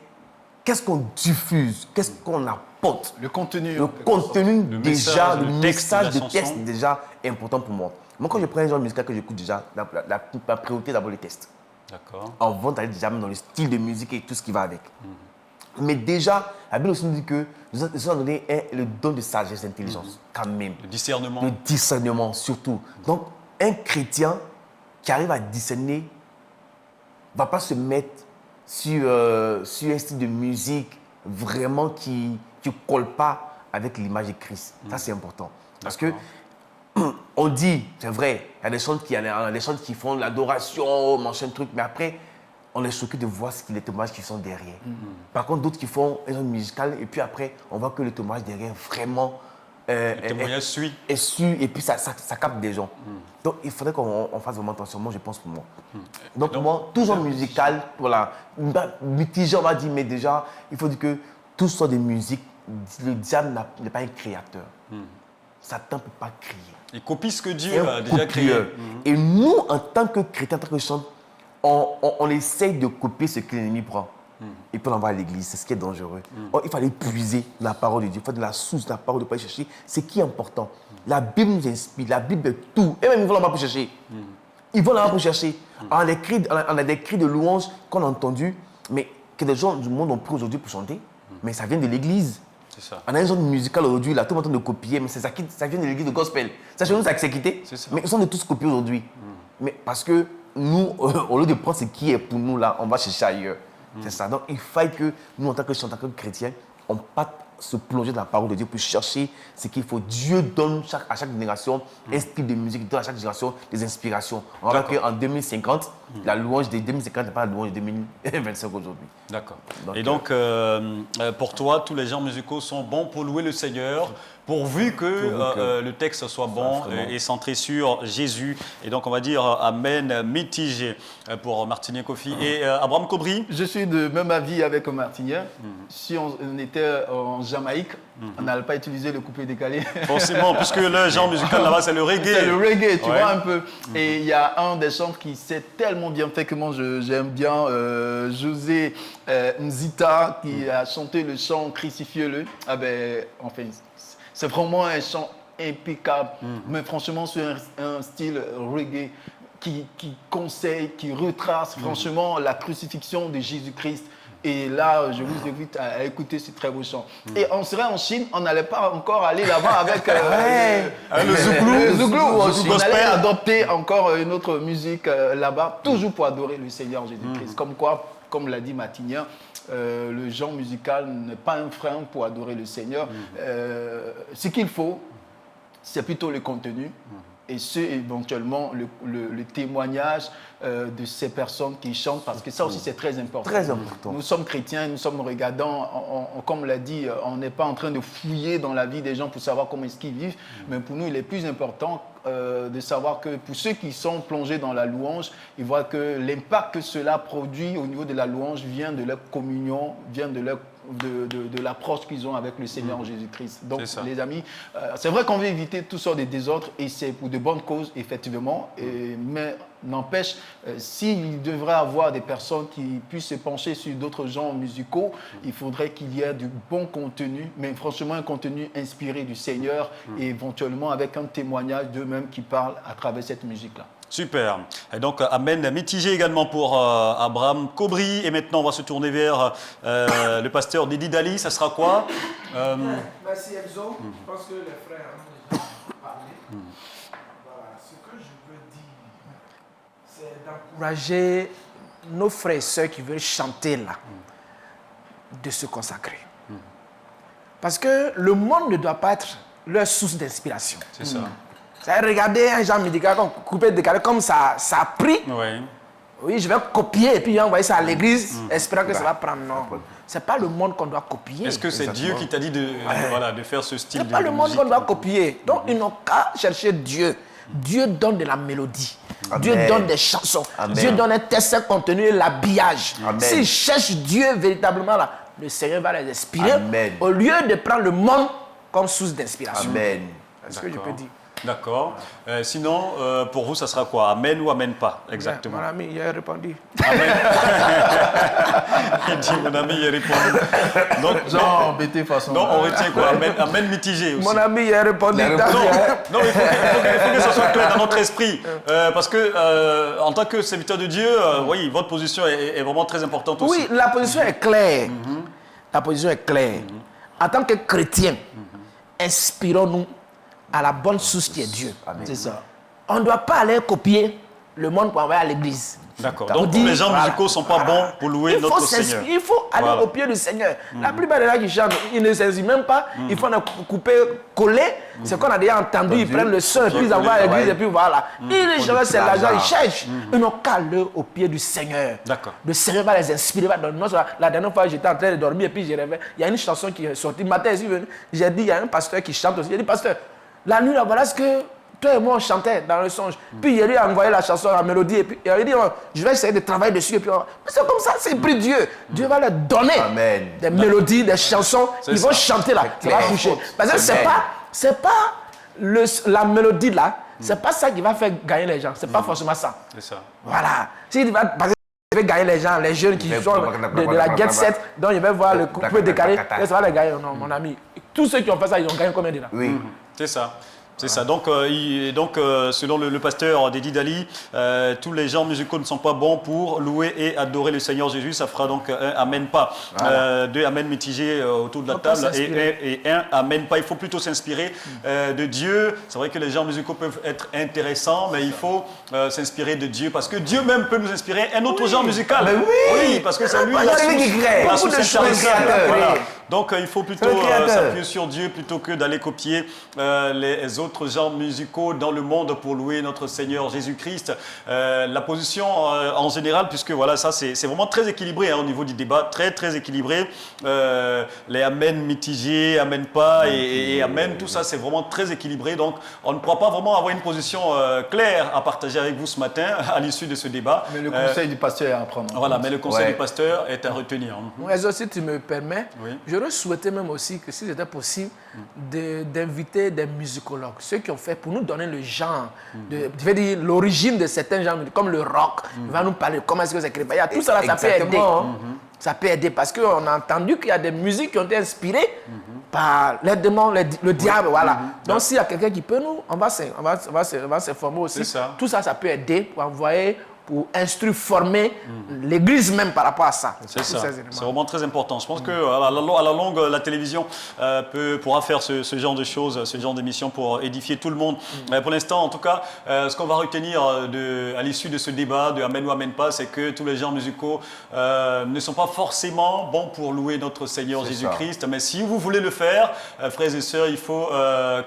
qu'est-ce qu'on diffuse, qu'est-ce qu'on apporte. Le contenu. Le contenu Le déjà, message, le le texte de la message de chanson. texte déjà est important pour moi. Moi, quand je prends un genre musical que j'écoute déjà, la priorité d'abord les textes. D'accord. Avant d'aller déjà même dans le style de musique et tout ce qui va avec. Mais déjà, la Bible aussi nous dit que nous avons donné le don de sagesse et d'intelligence, quand même. Le discernement. Le discernement, surtout. Donc, un chrétien qui arrive à discerner ne va pas se mettre sur un style de musique vraiment qui ne colle pas avec l'image de Christ. Ça, c'est important. Parce que on dit, c'est vrai, il y a des chants qui font de l'adoration, machin truc, mais après, on est choqué de voir les témoignages qui sont derrière. Par contre, d'autres qui font un genre musical, et puis après, on voit que le témoignage derrière vraiment Le témoignage suit. Et puis ça capte des gens. Donc, il faudrait qu'on fasse vraiment attention, moi, je pense pour moi. Donc, pour moi, tout genre musical, voilà, mitigé, on va dire, mais déjà, il faut dire que tout soit des musiques, le diable n'est pas un créateur. Satan ne peut pas créer. Il copie ce que Dieu a déjà créé. Et nous, en tant que chrétiens, en tant que chanteurs, on essaye de copier ce que l'ennemi prend. Et puis on l'envoie à l'église, c'est ce qui est dangereux. Il fallait puiser la parole de Dieu, il faut de la source de la parole, de ne pas aller chercher. C'est qui est important. La Bible nous inspire, la Bible est tout. Et même ils vont là-bas pour chercher. Ils vont là-bas pour chercher. On a des cris de louange qu'on a entendus, mais que des gens du monde ont pris aujourd'hui pour chanter. Mais ça vient de l'église. C'est ça. On a un genre musical aujourd'hui, là, tout le monde est en train de copier, mais ça vient de l'église de gospel. Ça, chez nous, c'est quitté. Mais ils sont de tous copiés aujourd'hui. Mais parce que nous, au lieu de prendre ce qui est pour nous, là, on va chercher ailleurs. C'est ça. Donc, il faut que nous, en tant que chanteurs, en tant que chrétiens, on parte se plonger dans la parole de Dieu pour chercher ce qu'il faut. Dieu donne à chaque génération un style de musique, il donne à chaque génération des inspirations. On voit qu'en 2050, la louange de 2050 n'est pas la louange de 2025 aujourd'hui. D'accord. Et donc, pour toi, tous les genres musicaux sont bons pour louer le Seigneur, pourvu que le texte soit bon et centré sur Jésus. Et donc, on va dire Amen mitigé pour Martinien Kofi. Et Abraham Kobri? Je suis de même avis avec Martinien. Si on était en Jamaïque, on n'allait pas utiliser le coupé décalé. Forcément, puisque le genre musical là-bas, c'est le reggae. C'est le reggae, tu vois un peu. Et il y a un des chants qui s'est tellement bien fait que moi j'aime bien, José Nzita, qui a chanté le chant Crucifiez-le. Ah ben, enfin, c'est vraiment un chant impeccable, mais franchement, c'est un style reggae qui conseille, qui retrace franchement la crucifixion de Jésus-Christ. Et là, je vous invite à écouter ce très beau chant. Et on serait en Chine, on n'allait pas encore aller là-bas avec le Zouglou. On allait adopter encore une autre musique là-bas, toujours pour adorer le Seigneur Jésus-Christ. Comme quoi, comme l'a dit Matinien, le genre musical n'est pas un frein pour adorer le Seigneur. Ce qu'il faut, c'est plutôt le contenu. Et éventuellement le témoignage de ces personnes qui chantent, parce que ça aussi c'est très important. Très important. Nous sommes chrétiens, nous sommes regardants, comme l'a dit, on n'est pas en train de fouiller dans la vie des gens pour savoir comment est-ce qu'ils vivent, mais pour nous il est plus important de savoir que pour ceux qui sont plongés dans la louange, ils voient que l'impact que cela produit au niveau de la louange vient de leur communion, vient de l'approche qu'ils ont avec le Seigneur Jésus-Christ. Donc, les amis, c'est vrai qu'on veut éviter toutes sortes de désordres et c'est pour de bonnes causes, effectivement. Mais n'empêche, s'il devrait y avoir des personnes qui puissent se pencher sur d'autres genres musicaux, il faudrait qu'il y ait du bon contenu, mais franchement un contenu inspiré du Seigneur et éventuellement avec un témoignage d'eux-mêmes qui parlent à travers cette musique-là. Super. Et donc, Amen mitigé également pour Abraham Kobri. Et maintenant, on va se tourner vers le pasteur Didi Dali. Ça sera quoi Merci Enzo. Je pense que les frères ont déjà parlé. Voilà. Ce que je veux dire, c'est d'encourager nos frères et sœurs qui veulent chanter là, de se consacrer. Parce que le monde ne doit pas être leur source d'inspiration. C'est ça. Regardez un genre musical coupé décalé comme ça a pris. Oui, je vais copier et puis envoyer ça à l'église, espérant que ça va prendre. Non, ce n'est pas le monde qu'on doit copier. Est-ce que c'est Dieu qui t'a dit de faire ce style de musique? Ce n'est pas le monde qu'on doit copier. Donc, ils n'ont qu'à chercher Dieu. Dieu donne de la mélodie. Amen. Dieu donne des chansons. Amen. Dieu donne un texte contenu et l'habillage. Amen. S'ils cherchent Dieu véritablement là, le Seigneur va les inspirer. Amen. Au lieu de prendre le monde comme source d'inspiration. Amen. C'est ce que je peux dire. D'accord. Sinon, pour vous, ça sera quoi? Amen ou amen pas? Exactement. Mon ami, il a répondu. Amen. Il dit, mon ami, il a répondu. Donc, Genre, embêté façon. non, on retient quoi? Amen, amen mitigé aussi. Mon ami, il a répondu. Non, il faut que ça soit clair dans notre esprit. Parce que, en tant que serviteur de Dieu, oui, votre position est vraiment très importante aussi. Oui, la position est claire. La position est claire. En tant que chrétiens, inspirons-nous à la bonne source qui est Dieu. C'est ça. On ne doit pas aller copier le monde pour envoyer à l'église. D'accord. On Donc, dit, les gens voilà. musicaux ne sont pas bons pour louer notre Seigneur. Il faut aller Voilà. au pied du Seigneur. La plupart des gens qui chantent, ils ne s'inspirent même pas. Ils font un couper, coller. C'est qu'on a déjà entendu. Ils prennent le son et puis ils envoient à l'église et puis voilà. Les gens, c'est l'argent, ils cherchent. Ils n'ont qu'à aller au pied du Seigneur. D'accord. Le Seigneur va les inspirer. La dernière fois, j'étais en train de dormir et puis je rêvais. Il y a une chanson qui est sortie. Matin, j'ai dit, il y a un pasteur qui chante aussi. J'ai dit, pasteur, la nuit, là, voilà ce que toi et moi, on chantait dans le songe. Puis il a envoyé la chanson, la mélodie. Et puis il a dit, oh, je vais essayer de travailler dessus. Et puis, mais c'est comme ça, c'est pris Dieu. Dieu va leur donner Amen. des mélodies, des chansons. Ils vont chanter là. Ça va toucher. Parce que c'est pas la mélodie là. C'est pas ça qui va faire gagner les gens. C'est pas forcément ça. C'est ça. Voilà. S'il va, parce que il va gagner les gens, les jeunes qui sont de la get set, donc il va voir le couple décalé. Ça va les gagner. Non, mon ami. Tous ceux qui ont fait ça, ils ont gagné combien de là? Oui. C'est ça. C'est ça. Donc, selon le pasteur Dédi Dali, tous les genres musicaux ne sont pas bons pour louer et adorer le Seigneur Jésus. Ça fera donc un amen pas. Deux amen mitigés autour de la table et un amen pas. Il faut plutôt s'inspirer de Dieu. C'est vrai que les genres musicaux peuvent être intéressants, mais il faut s'inspirer de Dieu parce que Dieu même peut nous inspirer un autre genre musical. Mais oui. Parce que c'est lui la source intarissable. Voilà. Donc, il faut plutôt s'appuyer sur Dieu plutôt que d'aller copier les autres genres musicaux dans le monde pour louer notre Seigneur Jésus-Christ. La position en général, puisque voilà, ça c'est vraiment très équilibré au niveau du débat, très équilibré. Les amen mitigés, amen pas et amen, tout ça c'est vraiment très équilibré. Donc, on ne pourra pas vraiment avoir une position claire à partager avec vous ce matin à l'issue de ce débat. Mais le conseil du pasteur est à prendre. Voilà, mais le conseil du pasteur est à retenir. Moi, si tu me permets, j'aurais souhaité même aussi que si c'était possible d'inviter des musicologues, ceux qui ont fait pour nous donner le genre, je vais dire l'origine de certains genres, comme le rock, il va nous parler comment est-ce que c'est créé. Tout ça, là, ça peut aider. Ça peut aider parce qu'on a entendu qu'il y a des musiques qui ont été inspirées par les démons, le diable, voilà. Donc s'il y a quelqu'un qui peut nous, on va s'informer aussi. Tout ça, ça peut aider pour envoyer, pour instruire, former l'Église même par rapport à ça. C'est ça, c'est vraiment très important. Je pense qu'à la longue, la télévision pourra faire ce genre de choses, ce genre d'émissions pour édifier tout le monde. Pour l'instant, en tout cas, ce qu'on va retenir à l'issue de ce débat, de Amen ou Amen pas, c'est que tous les genres musicaux ne sont pas forcément bons pour louer notre Seigneur Jésus-Christ. Mais si vous voulez le faire, frères et sœurs, il faut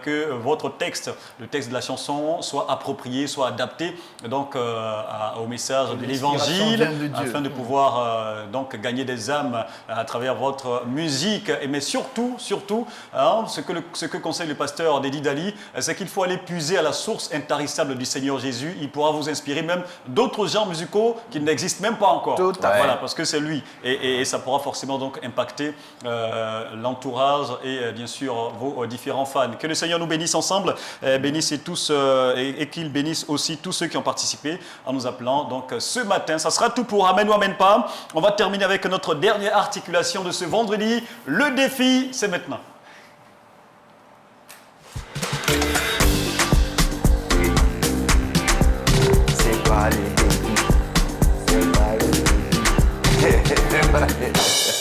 que votre texte, le texte de la chanson, soit approprié, soit adapté donc, au message de l'Évangile, afin de pouvoir donc gagner des âmes à travers votre musique. Mais surtout, ce que conseille le pasteur Dédi Dali, c'est qu'il faut aller puiser à la source intarissable du Seigneur Jésus. Il pourra vous inspirer même d'autres genres musicaux qui n'existent même pas encore. Voilà, parce que c'est lui. Et ça pourra forcément donc impacter l'entourage et bien sûr vos différents fans. Que le Seigneur nous bénisse ensemble, bénisse tous et qu'il bénisse aussi tous ceux qui ont participé en nous appelant. Donc ce matin, ça sera tout pour Amen ou Amen pas. On va terminer avec notre dernière articulation de ce vendredi. Le défi, c'est maintenant. C'est pas le défi. C'est pas le défi.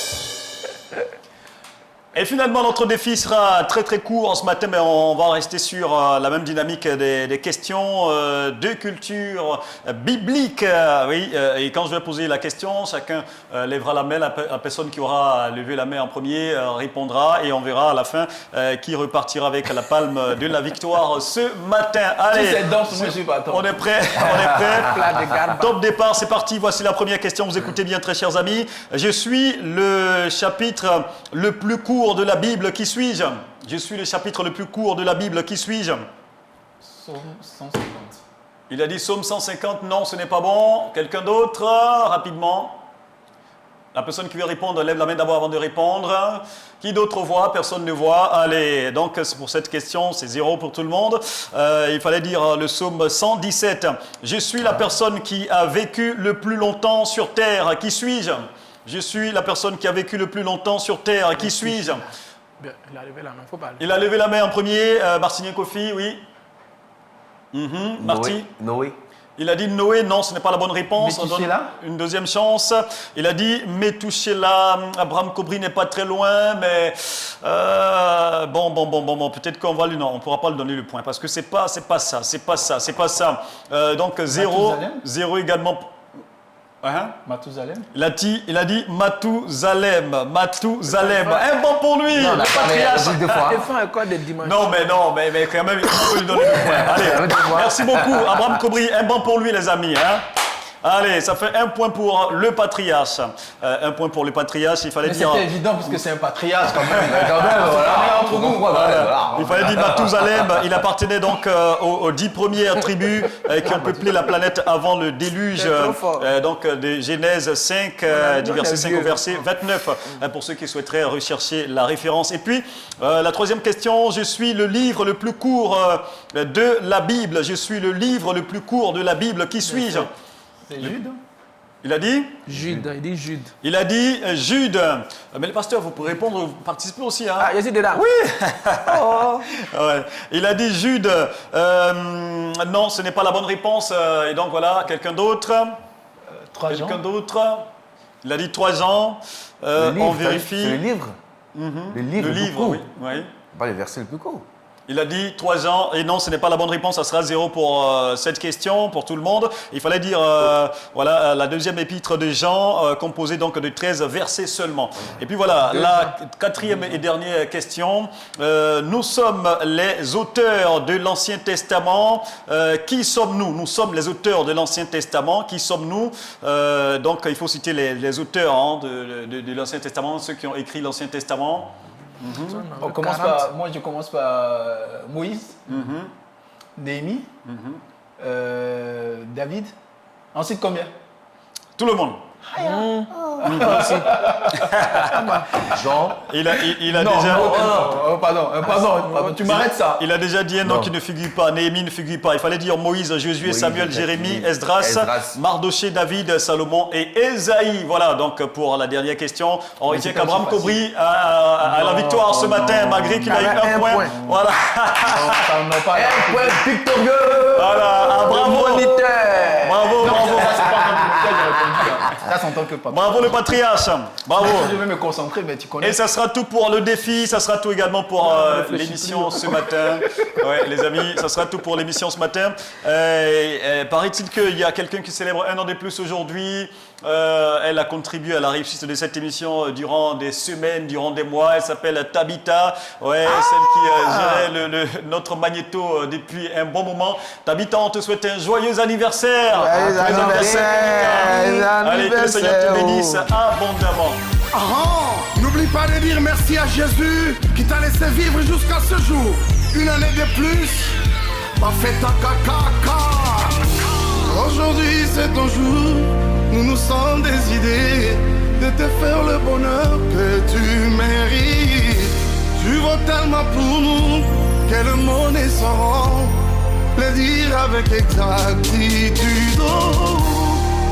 Et finalement, notre défi sera très court ce matin, mais on va rester sur la même dynamique des questions de culture biblique. Et quand je vais poser la question, chacun lèvera la main. La personne qui aura levé la main en premier répondra et on verra à la fin qui repartira avec la palme de la victoire ce matin. Allez, on est prêt. Top départ, c'est parti. Voici la première question. Vous écoutez bien, très chers amis. Je suis le chapitre le plus court de la Bible, qui suis-je? Je suis le chapitre le plus court de la Bible, qui suis-je? Psaume 150. Il a dit psaume 150, non, ce n'est pas bon. Quelqu'un d'autre, rapidement. La personne qui veut répondre, lève la main d'abord avant de répondre. Qui d'autre voit? Personne ne voit. Allez, donc pour cette question, c'est 0 pour tout le monde. Il fallait dire le psaume 117. Je suis la personne qui a vécu le plus longtemps sur terre. Qui suis-je? Je suis la personne qui a vécu le plus longtemps sur terre. Qui suis-je? Il a levé la main, faut pas. Il a levé la main en premier. Martinien Kofi, oui. Marty. Noé. Il a dit Noé, non, ce n'est pas la bonne réponse. On donne Methuselah. une deuxième chance. Il a dit Methuselah. Abraham Kobri n'est pas très loin, mais bon. Peut-être qu'on va lui. Non, on ne pourra pas lui donner le point parce que c'est pas ça. Donc 0 également. Mathusalem. Il a dit Mathusalem. Un bon pour lui. Non, le patriarche. deux fois. Il fait un code de dimanche. Non, mais quand même, il faut lui donner le point. Allez, merci beaucoup, Abraham Kobri. Un bon pour lui, les amis. Hein. Allez, ça fait 1 point pour le patriarche. 1 point pour le patriarche, il fallait Mais dire... c'était évident parce que c'est un patriarche quand même. Voilà, entre nous, Voilà. Il fallait dire Mathusalem. Il appartenait donc aux 10 premières tribus qui ont peuplé la planète avant le déluge. C'est trop fort. Donc de Genèse 5, du verset 5 au verset 29, pour ceux qui souhaiteraient rechercher la référence. Et puis, la troisième question, je suis le livre le plus court de la Bible. Je suis le livre le plus court de la Bible. Qui suis-je? C'est Jude. Il a dit Jude, il dit Jude. Il a dit Jude. Mais le pasteur, vous pouvez répondre, vous participez aussi. Hein? Ah, je suis dedans. Oui. Oh. Ouais. Il a dit Jude. Non, ce n'est pas la bonne réponse. Et donc voilà, quelqu'un d'autre. 3 ans. Quelqu'un d'autre. Il a dit 3 ans. On vérifie. C'est le livre. Le livre. Le livre, oui. Oui. Pas le verset le plus court. Il a dit 3 ans, et non, ce n'est pas la bonne réponse, ça sera 0 pour cette question, pour tout le monde. Il fallait dire, voilà, la deuxième épître de Jean, composée donc de 13 versets seulement. Et puis voilà, la quatrième et dernière question. Nous sommes les auteurs de l'Ancien Testament. Qui sommes-nous? Nous sommes les auteurs de l'Ancien Testament. Qui sommes-nous? Donc, il faut citer les auteurs de l'Ancien Testament, ceux qui ont écrit l'Ancien Testament. On commence par, moi je commence par Moïse, Néhémie, David. Ensuite combien? Tout le monde. Jean. Il a Non, déjà... pardon, tu m'arrêtes ça. Il a déjà dit un nom qui ne figure pas. Néhémie ne figure pas. Il fallait dire Moïse, Josué, Samuel, Jérémie, Esdras, Mardoché, David, Salomon et Ésaïe. Voilà, donc pour la dernière question, on retient qu'Abraham Kobri a la victoire ce matin, malgré qu'il a eu un point. Voilà. Un point victorieux. Voilà, bravo. Bravo. Ça, en tant que papa. Bravo le patriarche. Bravo. Je vais me concentrer, mais tu connais. Et ça sera tout pour le défi, ça sera tout également pour l'émission ce matin. Ouais, les amis, ça sera tout pour l'émission ce matin. Paraît-il qu'il y a quelqu'un qui célèbre 1 an de plus aujourd'hui. Elle a contribué à la réussite de cette émission durant des semaines, durant des mois. Elle s'appelle Tabitha, celle qui gérait notre magnéto depuis un bon moment. Tabitha, on te souhaite un joyeux anniversaire. Joyeux anniversaire. Allez, que le Seigneur te bénisse abondamment. N'oublie pas de dire merci à Jésus qui t'a laissé vivre jusqu'à ce jour. Une année de plus, pas fait ta caca. Aujourd'hui c'est ton jour, nous nous sommes décidés de te faire le bonheur que tu mérites. Tu vaux tellement pour nous que le monde est sans rang, le dire avec exactitude.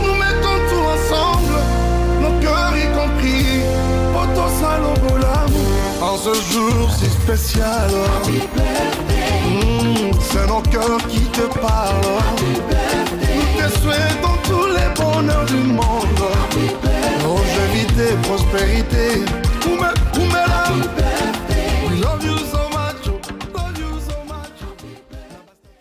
Nous mettons tout ensemble, nos cœurs y compris, auto salobo l'amour. En ce jour si spécial, c'est nos cœurs qui te parlent. Nous te souhaitons tous les bonheurs du monde, longévité, prospérité. We love you so much, love you so much.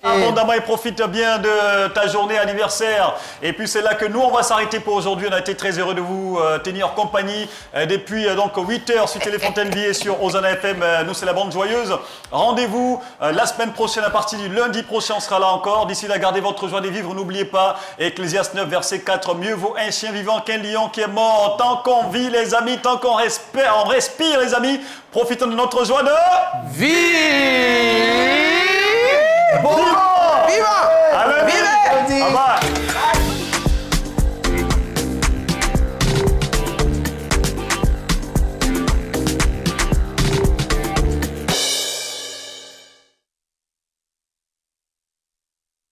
Abondamment et profite bien de ta journée anniversaire. Et puis c'est là que nous on va s'arrêter pour aujourd'hui. On a été très heureux de vous tenir compagnie depuis donc 8h sur Téléfontaine Vie et sur Hosanna FM. Nous c'est la bande joyeuse. Rendez-vous la semaine prochaine à partir du lundi prochain. On sera là encore. D'ici là, gardez votre joie de vivre. N'oubliez pas Ecclésiaste 9 verset 4. Mieux vaut un chien vivant qu'un lion qui est mort. Tant qu'on vit les amis, tant qu'on respire les amis, profitons de notre joie de Vie. Bon. Vivant! Allez, Vivez! bye bye.